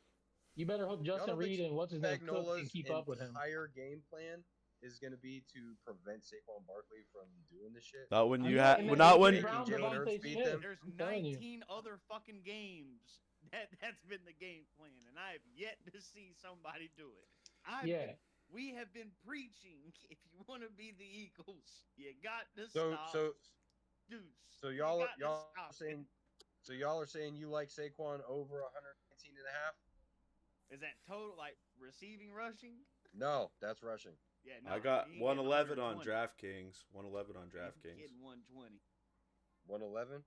You better hope Justin don't think Reed and what's his name Cook can Spagnola's keep up with him. entire game plan is going to be to prevent Saquon Barkley from doing this shit. Not when I you mean, had, and then not AJ when Brown, Jalen Devontae Hurts beat Smith. them. There's I'm telling you. 19 other fucking games that's been the game plan, and I have yet to see somebody do it. Yeah. We have been preaching. If you want to be the Eagles, you got to So stop. so Deuce. so You y'all are got to y'all stop are saying so y'all are saying you like Saquon over 119 and a half? Is that total like receiving, rushing? No, that's rushing. Yeah, no. I got he ain't getting 111 on 120. DraftKings. 111 on He's DraftKings. getting 120. 111.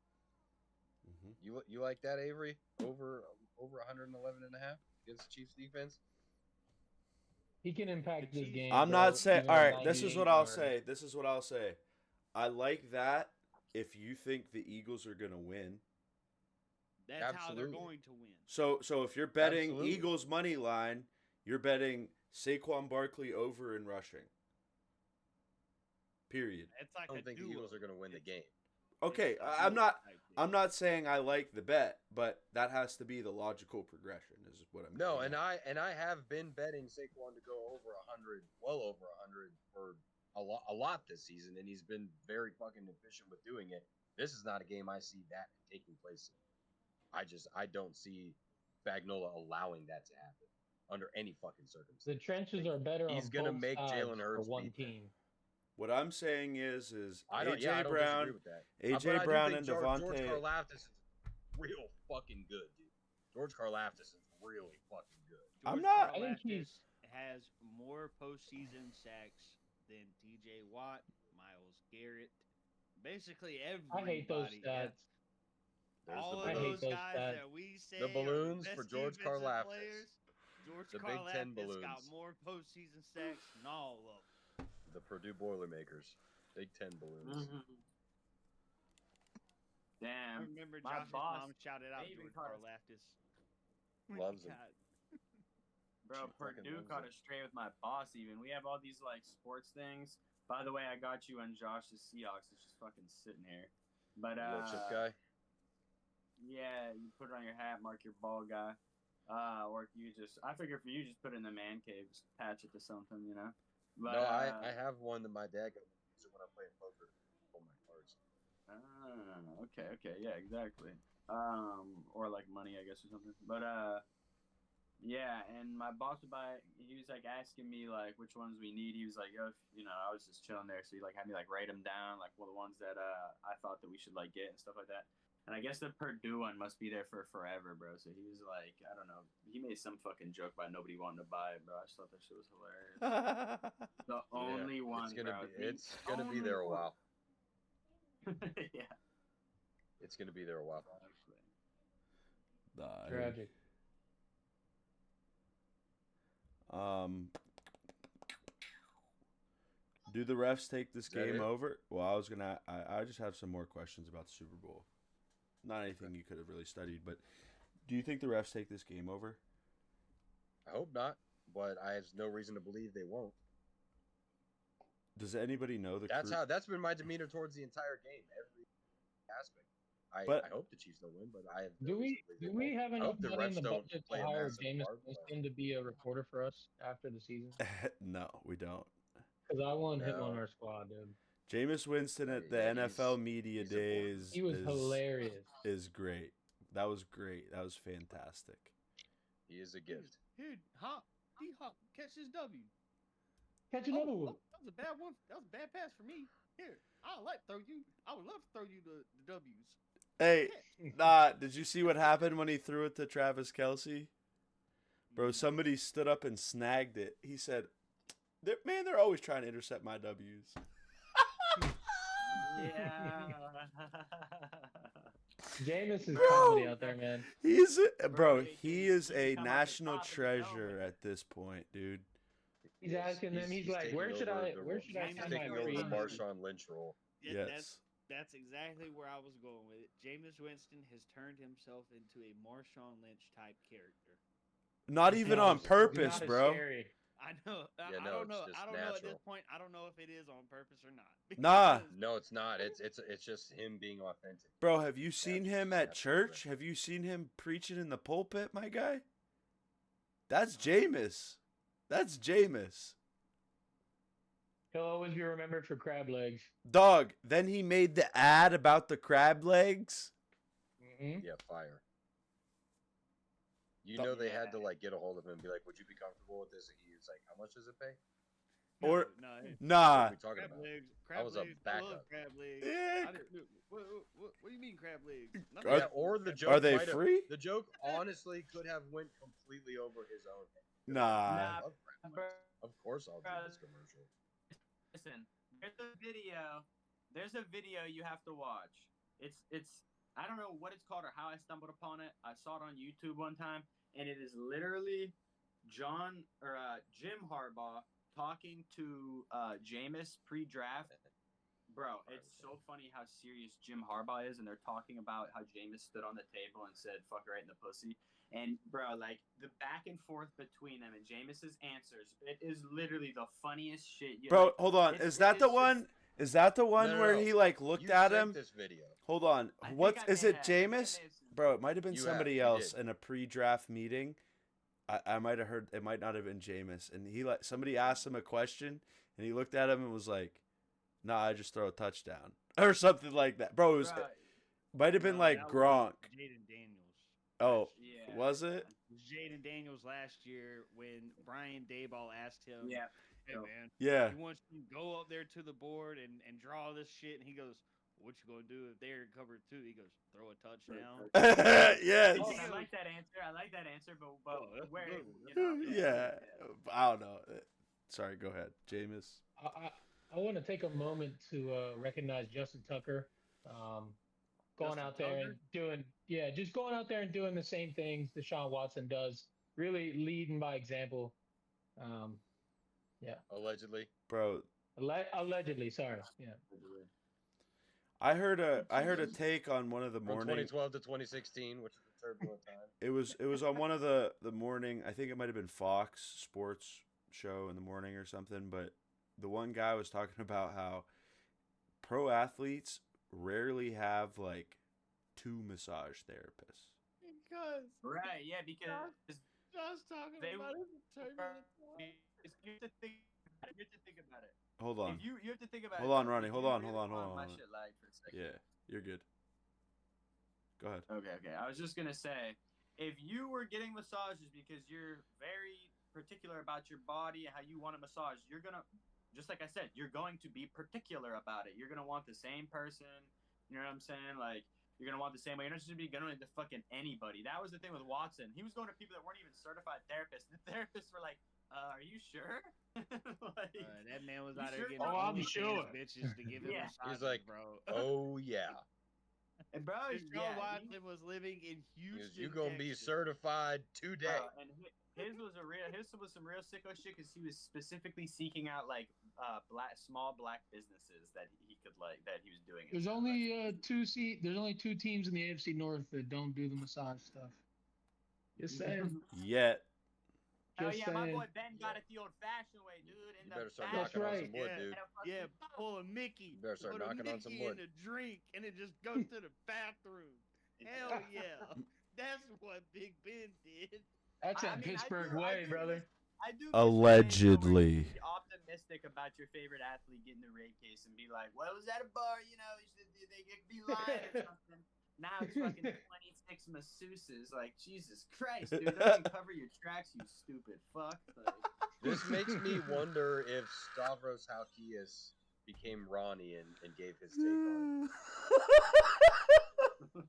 Mm-hmm. You like that, Avery? Over 111 and a half against the Chiefs defense? He can impact The this Chiefs- game. I'm bro, not saying. even All with right, this is 98 what I'll yards. say. This is what I'll say. I like that if you think the Eagles are gonna win. That's how Absolutely. they're going to win. So if you're betting Absolutely. Eagles money line, you're betting Saquon Barkley over in rushing. Period. It's like I don't a think the duo. Eagles are going to win the game. Okay, It's a I'm duo not. type thing. I'm not saying I like the bet, but that has to be the logical progression. Is what I'm. No, getting and at. I have been betting Saquon to go over 100, well over 100 for a lot this season, and he's been very fucking efficient with doing it. This is not a game I see that taking place in. I don't see Spagnuolo allowing that to happen under any fucking circumstance. The trenches are better He's on gonna both make sides Jalen for Hurts one beat them. team. What I'm saying is I AJ don't Brown, disagree with that. AJ But I do Brown think and George Devontae. Karlaftis is real fucking good, dude. George Karlaftis is really fucking good. I'm George not- I think he's- Karlaftis has more postseason sacks than T.J. Watt, Myles Garrett, basically everybody. I hate those Yeah. stats. There's All the of I hate those those guys stats. that we say The balloons are the for best George defensive Karlaftis. players, George The Big Ten Karlaftis got balloons. more postseason sacks than all of them. The Purdue Boilermakers. Big Ten balloons. Mhm. I Damn. remember my Josh's boss, mom shouted out they even George caught us- Karlaftis. Loves him. God. Bro, She fucking Purdue loves caught it. a stray with my boss even. We have all these like sports things. By the way, I got you on Josh's Seahawks. It's just fucking sitting here. But Little chip guy. yeah, you put it on your hat, mark your ball guy. Or you just I figure for you just put it in the man cave, just patch it to something, you know. But No, I have one that my dad got me to use it when I play poker. Pull my cards. okay, yeah, exactly. Or like money, I guess, or something. But yeah, and my boss would buy. He was like asking me like which ones we need. He was like, "Yo, I was just chilling there, so he like had me like write them down, like the ones that I thought that we should like get and stuff like that." And I guess the Purdue one must be there for forever, bro. So he was like, I don't know. He made some fucking joke about nobody wanting to buy it, bro. I just thought that shit was hilarious. The only one, It's gonna bro. be. It's gonna be there a while. Yeah. It's gonna be there a while. Tragic. Do the refs take this Is that game it? over? Well, I just have some more questions about the Super Bowl. Not anything you could have really studied, but do you think the refs take this game over? I hope not, but I have no reason to believe they won't. Does anybody know the crew? That's been my demeanor towards the entire game, every aspect. But- I hope the Chiefs don't win, but I have. No Do we reason to believe do they we won't. have I enough hope the money in refs the don't budget play to a hire massive Jameis part, but- Winston to be a reporter for us after the season? No, we don't. Because I want him on No. our squad, dude. Jameis Winston at the Yeah, NFL media he's a board. days He was hilarious. is great. That was great. That was fantastic. He is a gift. Here, D-Hop, catch this W. Catch another one. That was a bad one. That was a bad pass for me. Here, I would love to throw you the W's. Hey, did you see what happened when he threw it to Travis Kelce? Bro, somebody stood up and snagged it. He said, they're always trying to intercept my W's. Yeah. Jameis is Bro. comedy out there, man. He is a He come up national and pop it, treasure helmet. at this point, dude. He's asking them. He's like, taking "Where should over I? the Where role. should I He's send taking my over free the agency?" Marshawn Lynch role. Yeah, Yes. that's exactly where I was going with it. Jameis Winston has turned himself into a Marshawn Lynch type character. Not even on Not as purpose, bro. scary. I know. Yeah, I no, don't it's know. just I don't know at this natural. point. I don't know if it is on purpose or not. Nah. Because No, it's not. It's just him being authentic. Bro, have you seen him at That's church? correct. Have you seen him preaching in the pulpit, my guy? That's Jameis. That's Jameis. He'll always be remembered for crab legs. Dog, then he made the ad about the crab legs. Mm-hmm. Yeah, fire. You Th- know they had to like get a hold of him and be like, "Would you be comfortable with this?" And he was like, "How much does it pay?" Or- no, What Nah. are we talking crab about? legs. That Crab was a legs. I love backup. crab legs. Yeah. I didn't- what do you mean crab legs? None Are- of Yeah, that- or the joke Are they might have- free? The joke honestly could have went completely over his own head. Nah. I love crab Bro, legs. Of course, I'll do Bro. this commercial. Listen, there's a video. There's a video you have to watch. It's I don't know what it's called or how I stumbled upon it. I saw it on YouTube one time, and it is literally Jim Harbaugh talking to Jameis pre-draft. Bro, it's so funny how serious Jim Harbaugh is, and they're talking about how Jameis stood on the table and said "fuck her right in the pussy." And bro, like the back and forth between them and Jameis's answers, it is literally the funniest shit. Bro, hold on. It's- Is that it the is one? just- Is that the one No, where no. he like looked You at sent him? this video. Hold on. I think What I is may it, have. I think I may Jameis? have seen Bro, it might have been You somebody have. You else did. in a pre-draft meeting. I might have heard. It might not have been Jameis. And he like somebody asked him a question, and he looked at him and was like, "Nah, I just throw a touchdown or something like that." Bro, it was Bro, might have been No, like that was Gronk. Jaden Daniels. Oh, yeah. was it? It was Jaden Daniels last year when Brian Dayball asked him, Yeah. "Hey man, Yeah. he wants you to go up there to the board and draw this shit," and he goes, "What you gonna do if they're in cover 2?" He goes, "Throw a touchdown." Yes. Oh, I like that answer. But Oh, that's where good. you know? Yeah. I don't know. Sorry, go ahead, Jameis. I want to take a moment to recognize Justin Tucker, going Justin out there and Tucker? just going out there and doing the same things Deshaun Watson does. Really leading by example. Allegedly. Bro, Allegedly, sorry. Yeah. I heard a take on one of the From morning. 2012 to 2016, which is a turbulent time. It was on one of the morning. I think it might have been Fox Sports show in the morning or something. But the one guy was talking about how pro athletes rarely have like 2 massage therapists. Because Right, yeah, because Josh talking They about were- it in turbulent times. you have to think about it. Hold on. If you have to think about Hold it. on, though, Ronnie. if Hold you on, really hold on, want- hold on, My hold shit lagged for a second. Yeah, you're good. Go ahead. Okay. I was just gonna say, if you were getting massages because you're very particular about your body and how you want a massage, you're gonna, just like I said, you're going to be particular about it. You're gonna want the same person. You know what I'm saying? Like you're gonna want the same way. You're not just gonna be going to fucking anybody. That was the thing with Watson. He was going to people that weren't even certified therapists. The therapists were like, "Are you sure?" like, That man was You out there sure? getting Oh, I'm OnlyFans sure. bitches to give him Yeah. massages, He's like, bro. Oh yeah. and bro, Deshaun yeah, Watson was living in He Houston. goes, you gonna be Texas. certified today. and his was some real sicko shit because he was specifically seeking out like small black businesses that he could like that he was doing. it There's for. only there's only 2 teams in the AFC North that don't do the massage stuff. Just saying. Yet. Oh Just yeah, my saying. boy Ben got it the old-fashioned way, dude. In You the better start back. That's knocking on right. some wood, Yeah. dude. Yeah, pull a Mickey. You better start Put a knocking on some Mickey wood. in a drink, and it just goes to the bathroom. Hell yeah, that's what Big Ben did. That's I that mean, Pittsburgh I way, do brother. I do. Allegedly. Be optimistic about your favorite athlete getting the rape case and be like, "Well, it was at a bar, you know. They could be lying or something." Now it's fucking 26 masseuses. Like Jesus Christ, dude! Don't even cover your tracks, you stupid fuck. Like, This makes me wonder if Stavros Halkias became Ronnie and gave his take on it.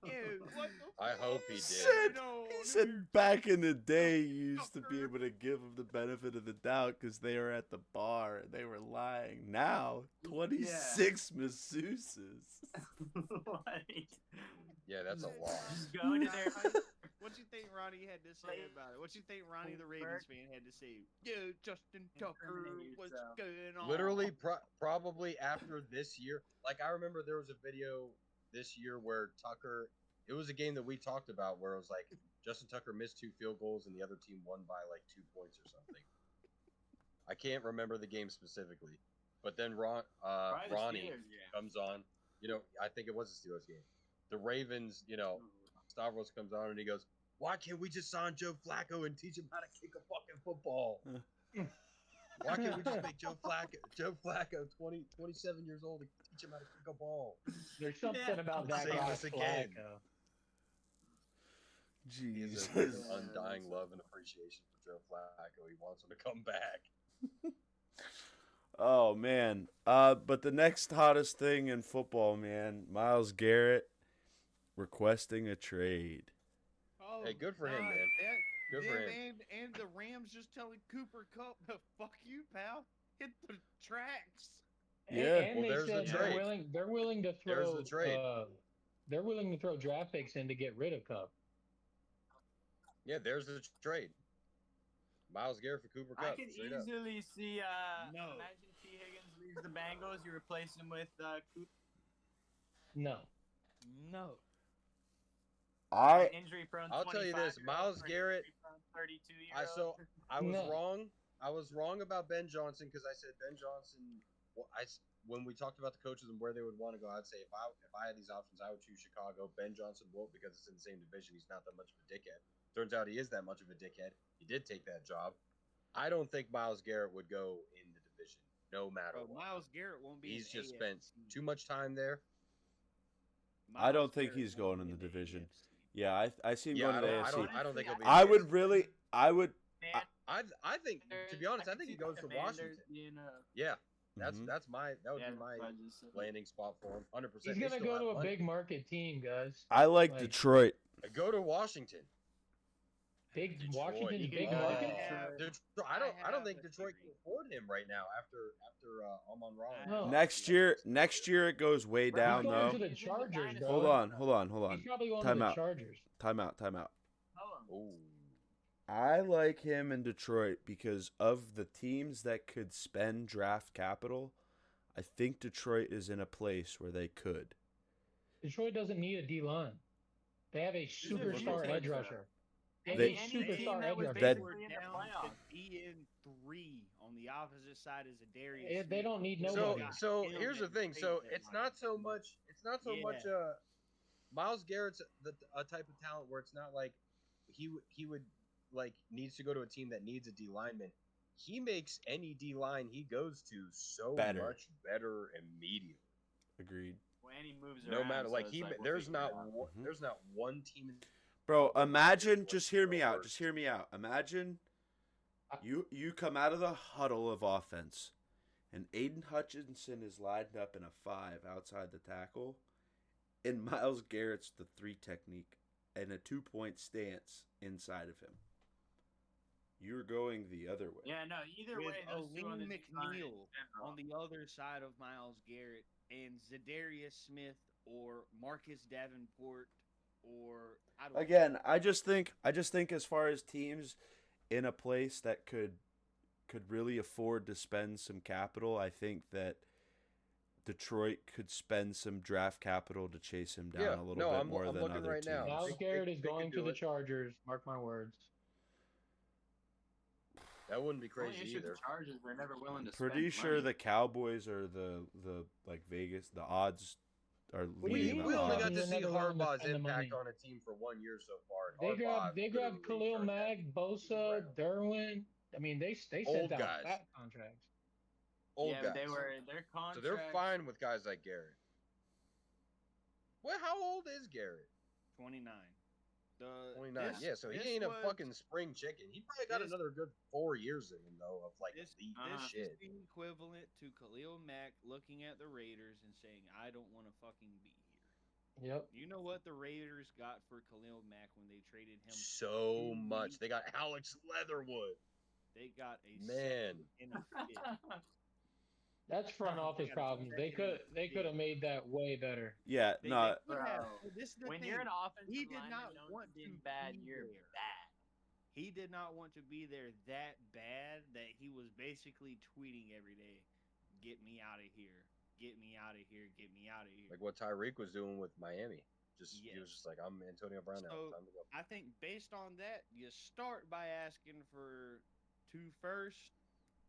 Ew, what the I fuck? hope he did. Said- No, He dude. said back in the day, you used to be able to give them the benefit of the doubt because they were at the bar and they were lying. Now, 26 masseuses. like, Yeah, that's a lot. just go into there. What you think Ronnie had to say about it? What you think Ronnie the Ravens fan had to say? Yo, Justin Tucker, Incriminate what's yourself. going on? Literally, probably after this year. Like, I remember there was a video this year where Tucker, it was a game that we talked about where it was like Justin Tucker missed 2 field goals and the other team won by like 2 points or something. I can't remember the game specifically. But then Probably the Ronnie Steelers, yeah. comes on. You know, I think it was a Steelers game. The Ravens, you know, Stavros comes on and he goes, "Why can't we just sign Joe Flacco and teach him how to kick a fucking football? Why can't we just make Joe Flacco 27 years old and teach him how to kick a ball?" There's something Yeah. about that Save guy. us again. Flacco. He has Jesus. an undying love and appreciation for Joe Flacco. He wants him to come back. Oh man. But the next hottest thing in football, man, Myles Garrett requesting a trade. Oh, Hey, good for him, God, man. Good for him. And the Rams just telling Cooper Cupp, "Fuck you, pal. Hit the tracks." Yeah. And Well, they there's the said trade. they're willing to throw There's the trade. they're willing to throw draft picks in to get rid of Cup. Yeah, there's the trade. Myles Garrett for Cooper I Cup. could Straight up. easily see. No. Imagine T. Higgins leaves the Bengals. You replace him with Coop. No. No. I Injury-prone. I'll tell you this, 25-year-old Myles versus Garrett. I 32-year-old. so I was No. wrong. I was wrong about Ben Johnson because I said Ben Johnson when we talked about the coaches and where they would want to go, I'd say if I had these options, I would choose Chicago. Ben Johnson won't because it's in the same division. He's not that much of a dickhead. Turns out he is that much of a dickhead. He did take that job. I don't think Myles Garrett would go in the division, no matter what. Myles Garrett won't be. He's just spent too much time there. I don't think he's going in the division. Yeah, I see him going to the AFC. I don't think he'll be. I think, to be honest, I think he goes to Washington. Yeah, that would be my landing spot for him. 100%. He's gonna go to a big market team, guys. I like Detroit. Go to Washington. Washington's big market. I don't think Detroit can afford him right now after Amon-Ra. No. Next year it goes way down He's though. going to the Chargers, bro. Hold on. He's probably going Time to the out. Chargers. Time out. Ooh. I like him in Detroit because of the teams that could spend draft capital. I think Detroit is in a place where they could. Detroit doesn't need a D-line. They have a superstar edge rusher. They have They- a superstar edge rusher. That- Be in 3 on the opposite side as a Darius. They don't need So nobody. here's the thing. So it's not so much. Myles Garrett's a type of talent where it's not like he would like needs to go to a team that needs a D lineman. He makes any D line he goes to so much better immediately. Agreed. When he moves No around, matter so like it's he like, we'll there's figure not it out. one, there's not one team. Bro, imagine, just hear me out. Imagine you come out of the huddle of offense and Aiden Hutchinson is lined up in a 5 outside the tackle and Myles Garrett's the 3 technique and a 2-point stance inside of him. You're going the other way. Yeah, no. Either with way, those two on Aleem the design in McNeil general. on the other side of Myles Garrett and Zadarius Smith or Marcus Davenport or I don't Again, I just think as far as teams in a place that could really afford to spend some capital, I think that Detroit could spend some draft capital to chase him down a little bit more I'm than looking other right teams. now. Myles They Garrett is could going do to the it. Chargers. Mark my words. That wouldn't be The only crazy issue with either. the Chargers, they're never willing to Pretty spend sure money. the Cowboys are the like Vegas. The odds are What do you leading mean the We only odds. got to They're see never willing to Harbaugh's spend the impact money. on a team for 1 year so far. and They Harbaugh grabbed literally Khalil turned that Mack, Bosa, Derwin. I mean, they Old sent out guys. fat contracts. old yeah, guys. but they were their contracts. So they're fine with guys like Garrett. Well, how old is Garrett? 29. 29. Yeah, so he ain't a fucking spring chicken. He probably got this- another good 4 years in him though of like This, elite this shit. is the equivalent to Khalil Mack looking at the Raiders and saying, "I don't want to fucking be here." Yep. You know what the Raiders got for Khalil Mack when they traded him? So 2 much. weeks? They got Alex Leatherwood. They got a Man. second and a fifth. That's front office problems. They could have made that way better. Yeah, They no, could have. Bro, This is the when thing. you're an offensive He did lineman not known want to be to in bad, be you're there. bad. He did not want to be there that bad that he was basically tweeting every day, "Get me out of here. Get me out of here. Get me out of here." Like what Tyreek was doing with Miami. He was Yes. just like, I'm Antonio Brown now. So, Time to go. I think based on that, you start by asking for 2 firsts,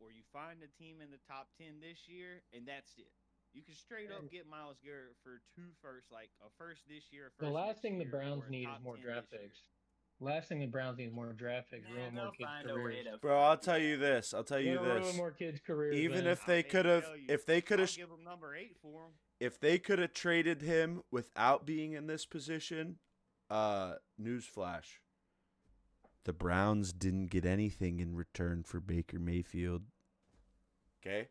or you find a team in the top 10 this year, and that's it. You can straight up get Myles Garrett for 2 firsts, like a first this year. A first The last next thing the year, Browns or a need is top more 10 draft this year. picks. Last thing the Browns need is more draft picks. Ruin Man, more they'll kids' find a way careers. to. bro. I'll tell you this. Ruin more kids' careers. Even man. if they I hate could to have, tell you, if they could I'll have, give him number 8 for him. if they could have traded him without being in this position, newsflash. The Browns didn't get anything in return for Baker Mayfield. Okay?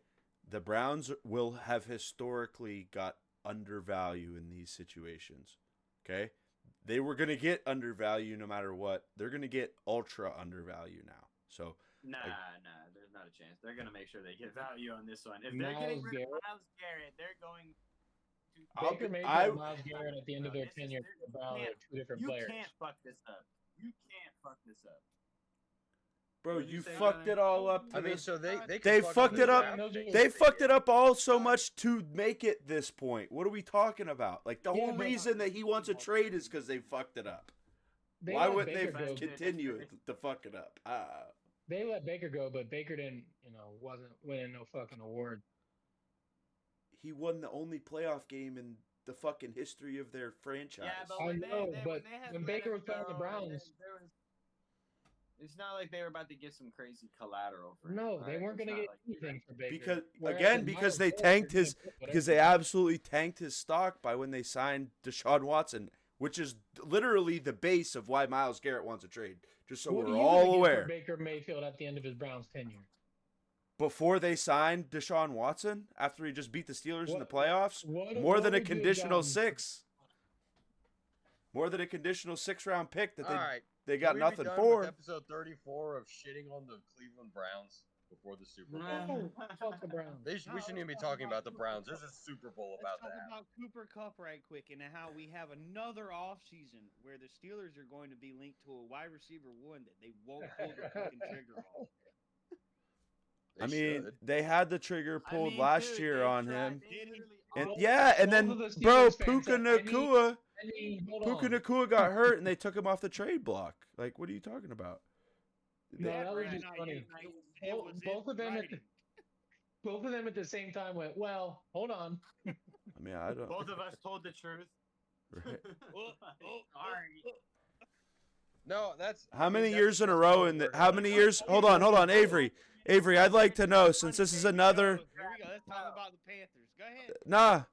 The Browns will have historically got undervalue in these situations. Okay? They were going to get undervalue no matter what. They're going to get ultra undervalue now. So, Nah, there's not a chance. They're gonna make sure they get value on this one. If Myles they're getting rid Garrett? of Myles Garrett, they're going to. Baker Mayfield and Myles Garrett at the end of their This is- tenure you for the Browns are can't- 2 different You players. can't fuck this up. You can't fuck this up. bro, What'd you you say, fucked brother? it all up. I mean, this. so they They could fucked the it up. draft. They fucked it up all so much to make it this point. What are we talking about? Like, the Yeah, whole but- reason that he wants a trade is because they fucked it up. They Why let wouldn't they Baker go. continue to fuck it up? They let Baker go, but Baker didn't, wasn't winning no fucking award. he won the only playoff game in the fucking history of their franchise. Yeah, but I when know, they but had when the Baker was playing with the NFL, Browns- it's not like they were about to get some crazy collateral for him. No, they right? weren't It's going to not get like- anything for Baker. Because Whereas again, with because Myles they Garrett, tanked they're his, gonna put because they whatever. absolutely tanked his stock by when they signed Deshaun Watson, which is literally the base of why Myles Garrett wants a trade. Just so What are we're you gonna all get for aware. Baker Mayfield at the end of his Browns tenure. Before they signed Deshaun Watson, after he just beat the Steelers in the playoffs, What more than a would you have conditional gotten? 6. More than a conditional 6-round pick that All right. they Can got we be nothing done for. with episode 34 of shitting on the Cleveland Browns before the Super Bowl. No, fuck the Browns. We shouldn't even be talking about the Browns. There's a Super Bowl Let's about to talk happen. about Cooper Cup right quick and how we have another offseason where the Steelers are going to be linked to a wide receiver one that they won't pull the fucking trigger on. They I mean, should. they had the trigger I pulled mean, last dude, year they on tried- him. they literally And all- yeah, and then Both of the bro, Steelers fans Puka said, Nakua, hold Puka on. Nakua got hurt and they took him off the trade block. Like, what are you talking about? No, that was Right, just no, funny. it was in Both of them at the, writing. both of them at the same time went, well, hold on. I mean, I don't. Both of us told the truth. Right. Sorry. No, that's. How I mean, many that's years in a just row how in the? we're How gonna many go. years? Hold on, Avery. Avery, I'd like to know since this is another. Here we go. Let's talk about the Panthers. Go ahead. Nah.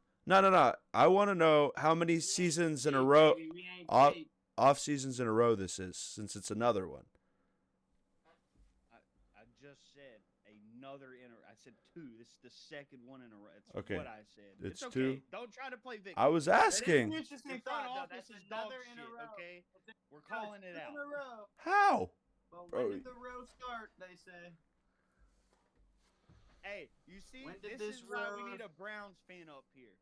I want to know how many seasons in a row, off seasons in a row this is, since it's another one. I just said another I said 2. This is the second one in a row. It's Okay. what I said. It's okay. 2? Don't try to play victim. I was asking. That is an interesting The front thought, though. office That's is dog another in a shit, row. okay? That's We're calling it two out. in a row. How? But Bro. when did the row start? They say. Hey, you see, When did this this is why we road- need a Browns fan up here.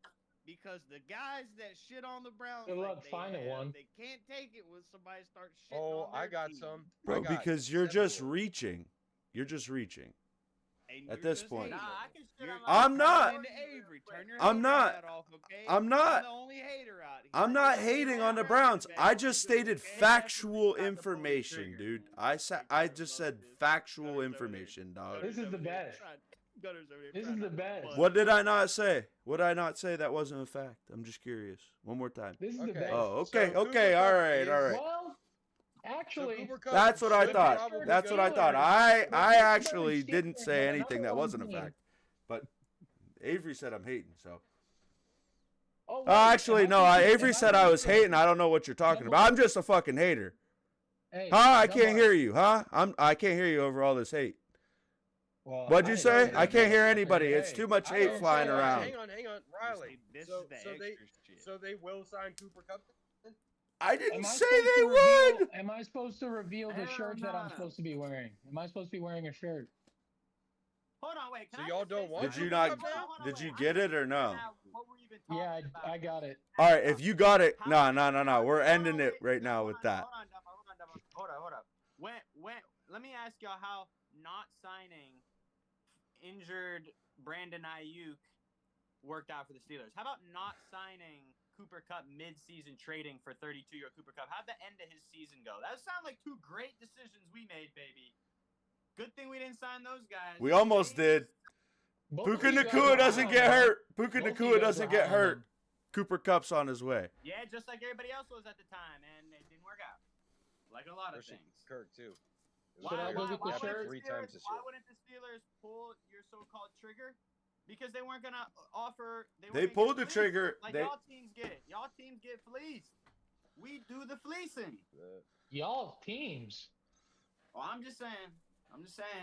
Because the guys that shit on the Browns, Good luck they finding have, one. they can't take it when somebody starts shitting Oh, on their I got team. some. Bro, I got because you're 7 just more. reaching. You're just reaching. And at you're this just point. hating. Nah, I can shit You're- on I'm turn not. into Avery. Turn your I'm hater not. hat off, okay? I'm not. the only hater out here. I'm not You're hating on the Browns Browns. fan, I just okay? stated Okay, factual that's the information, trigger. dude. I just said factual information, dog. This is the best. This is the best. What did I not say? What did I not say that wasn't a fact? I'm just curious. One more time. This is the Okay. best. Oh, So okay, Cooper okay, Kupp all right, is- all right. Well, actually, Cooper Kupp That's what I should thought. probably That's go what I to thought. the- I actually didn't say Another anything that one wasn't a team. fact. But Avery said I'm hating, so. oh, wait, Actually, am no, Avery am said I was hating. I don't know what you're talking about. I'm just a fucking hater. Hey, Huh? I come can't on. hear you, huh? I can't hear you over all this hate. Well, What'd you I say? didn't I can't hear that. anybody. Hey, It's too much I hate didn't flying say that. around. Hang on, Riley. This so, is the so extra they, shit. so they will sign Cooper Kupp. I didn't Am I say supposed they to would. reveal- Am I supposed to reveal the Hell shirt that I'm no. supposed to be wearing? Am I supposed to be wearing a shirt? Hold on, wait. Can So I y'all just don't say want Did something? you not? Hold on, hold on, Did wait. you I'm get it or trying to no? figure out what we're even talking Yeah, about. I got it. All right, if you got it, How- no. We're hold on, ending it wait, right no, now hold with on, that. Hold on. Hold up. When, let me ask y'all how not signing injured Brandon Ayuk worked out for the Steelers. How about not signing Cooper Kupp mid-season, trading for 32-year-old Cooper Kupp? How'd the end of his season go? That sound like 2 great decisions we made, baby. Good thing we didn't sign those guys. We almost did. Both Puka of you guys Nakua were doesn't high get on him. hurt. Puka Both of you Nakua guys doesn't were get high on hurt. him. Cooper Kupp's on his way. Yeah, just like everybody else was at the time, and it didn't work out. Like a lot of Christian things. Kirk too. Should I go get the shirt? Three times this Why year. wouldn't the Steelers pull your so-called trigger? Because they weren't gonna offer. They weren't gonna pulled get the fleeced. trigger. Like They- y'all teams get it. Y'all teams get fleeced. We do the fleecing. Y'all teams. Well, I'm just saying.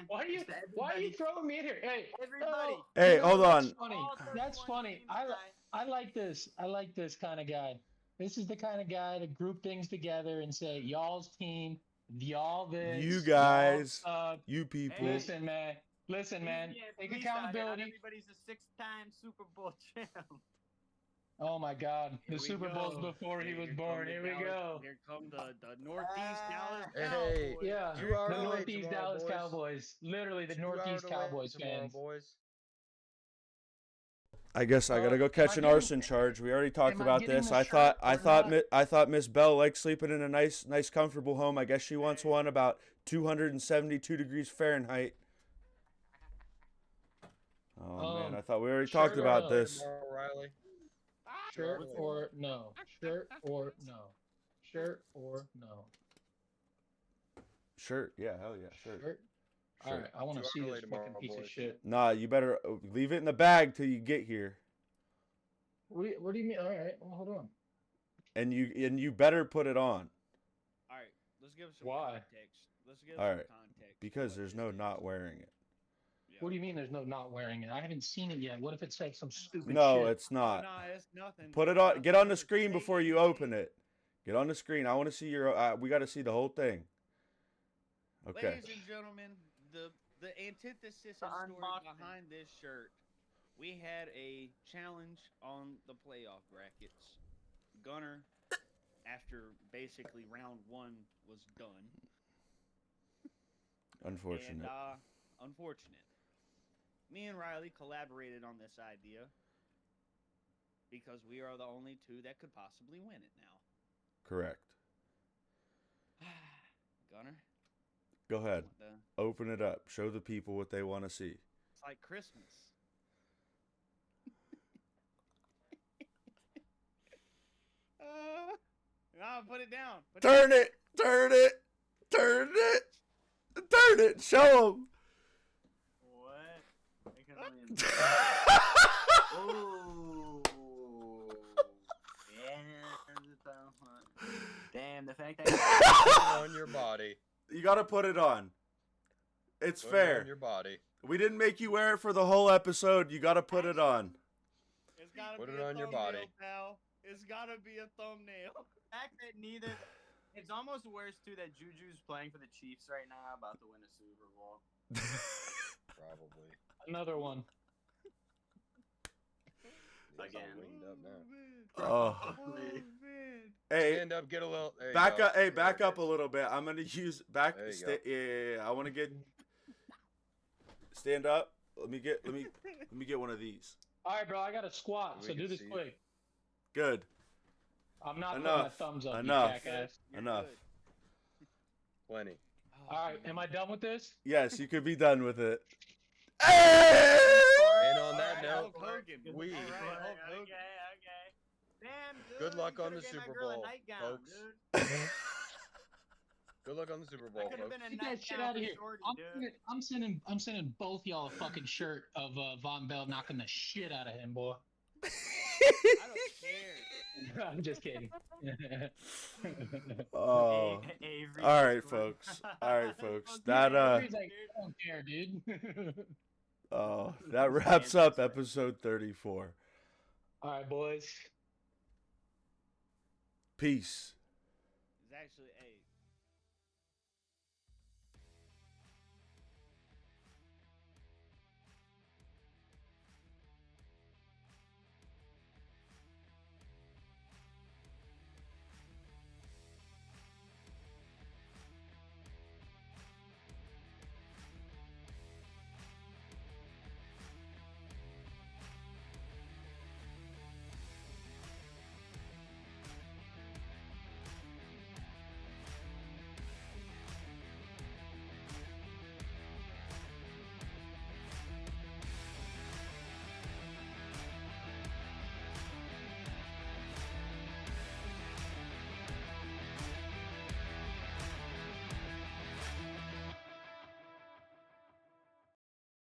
Why are you It's to Why are you everybody. throwing me in here? Hey, Everybody. oh, Hey, you know, hold that's on. Funny. All That's 31 funny. teams, I guys. like this. I like this kind of guy. This is the kind of guy to group things together and say, y'all's team, y'all this. You y'all guys. suck." You people. Hey. Listen, man. Listen, man. Yeah, Take fleeced out here. Not accountability. everybody's a 6-time Super Bowl champ. Oh my God, Here the we Super Bowl's go. before he was come born. the Here we Dallas- go. Here come the Northeast Dallas Hey, Cowboys. Yeah, 2 hours the late Northeast tomorrow, Dallas boys. Cowboys. Literally the 2 Northeast hours away Cowboys tomorrow, fans. boys. I guess I gotta go catch an am I arson getting- charge. We already talked am I about getting this. the I shirt thought or not? I thought Miss Bell likes sleeping in a nice, comfortable home. I guess she wants one about 272 degrees Fahrenheit. Oh man, Um, I thought we already shirt talked or about no? this. O'Reilly. Shirt Really? or no? Shirt or no? Shirt or no? Shirt, yeah, hell yeah, shirt. Shirt. All Shirt. right, I want to 2 see hour this late tomorrow, fucking piece boys. of shit. Nah, you better leave it in the bag till you get here, What do you mean? All right, well, hold on. and you better put it on All right, let's give some Why? context. Let's give All some right, context. because what there's this no is. not wearing it. Yeah. What do you mean? There's no not wearing it? I haven't seen it yet. What if it's like some stupid No, shit? it's not. Nah, it's nothing. Put it It's on. nothing. Get on the Just screen say before it, you man. open it. Get on the screen. I want to see your. We got to see the whole thing. Okay. Ladies and gentlemen, the antithesis The and story unboxing. behind this shirt. We had a challenge on the playoff brackets. Gunner, after basically round 1 was done. Unfortunate. And unfortunate. Me and Riley collaborated on this idea because we are the only two that could possibly win it now. Correct. Gunner, Go ahead. it's Open it up. Show the people what they want to see. like Christmas. No, put it down. Put Turn it. Turn it. Turn it. Turn it. Show them. What? I can only Oh. Damn, the fact Put it that on your body. You got to put it on. It's Put fair. it on your body. We didn't make you wear it for the whole episode. You got to put it on. It's gotta Put be it a on your thumbnail, body. pal. It's gotta be a thumbnail. fact that neither it's almost worse too that Juju's playing for the Chiefs right now, about to win a Super Bowl. Probably. Another one. He's Again. all winged up now. Oh. Probably. Man. Hey, Stand up, get a little. There you back go. up. Hey, There back it up is. a little bit. I'm gonna use back. There you Yeah. I want to get. Stand up. Let me get one of these. All right, bro. I got a squat, We so can do this see it. quick. Good. I'm not Enough. putting a thumbs up, Enough. you jackass. You're Enough. good. Plenty. Oh, All right, am I done with this? Yes, you could be done with it. Hey! And on All that right, note, Hulk Hogan. we- All right, Hulk Hogan. Okay. Damn, dude. Good luck you on coulda the gave my Super girl a Bowl, nightgown, folks. dude. good luck on the Super That Bowl, could have folks. been a Get that shit nightgown out of for here. Shorty, I'm sending both y'all a fucking shirt of Von Bell knocking the shit out of him, boy. I don't care. I'm just kidding. Oh. Avery. All right, folks. All right, folks. That He's like, I don't care, dude. oh, that wraps up episode 34. All right, boys. Peace. It's actually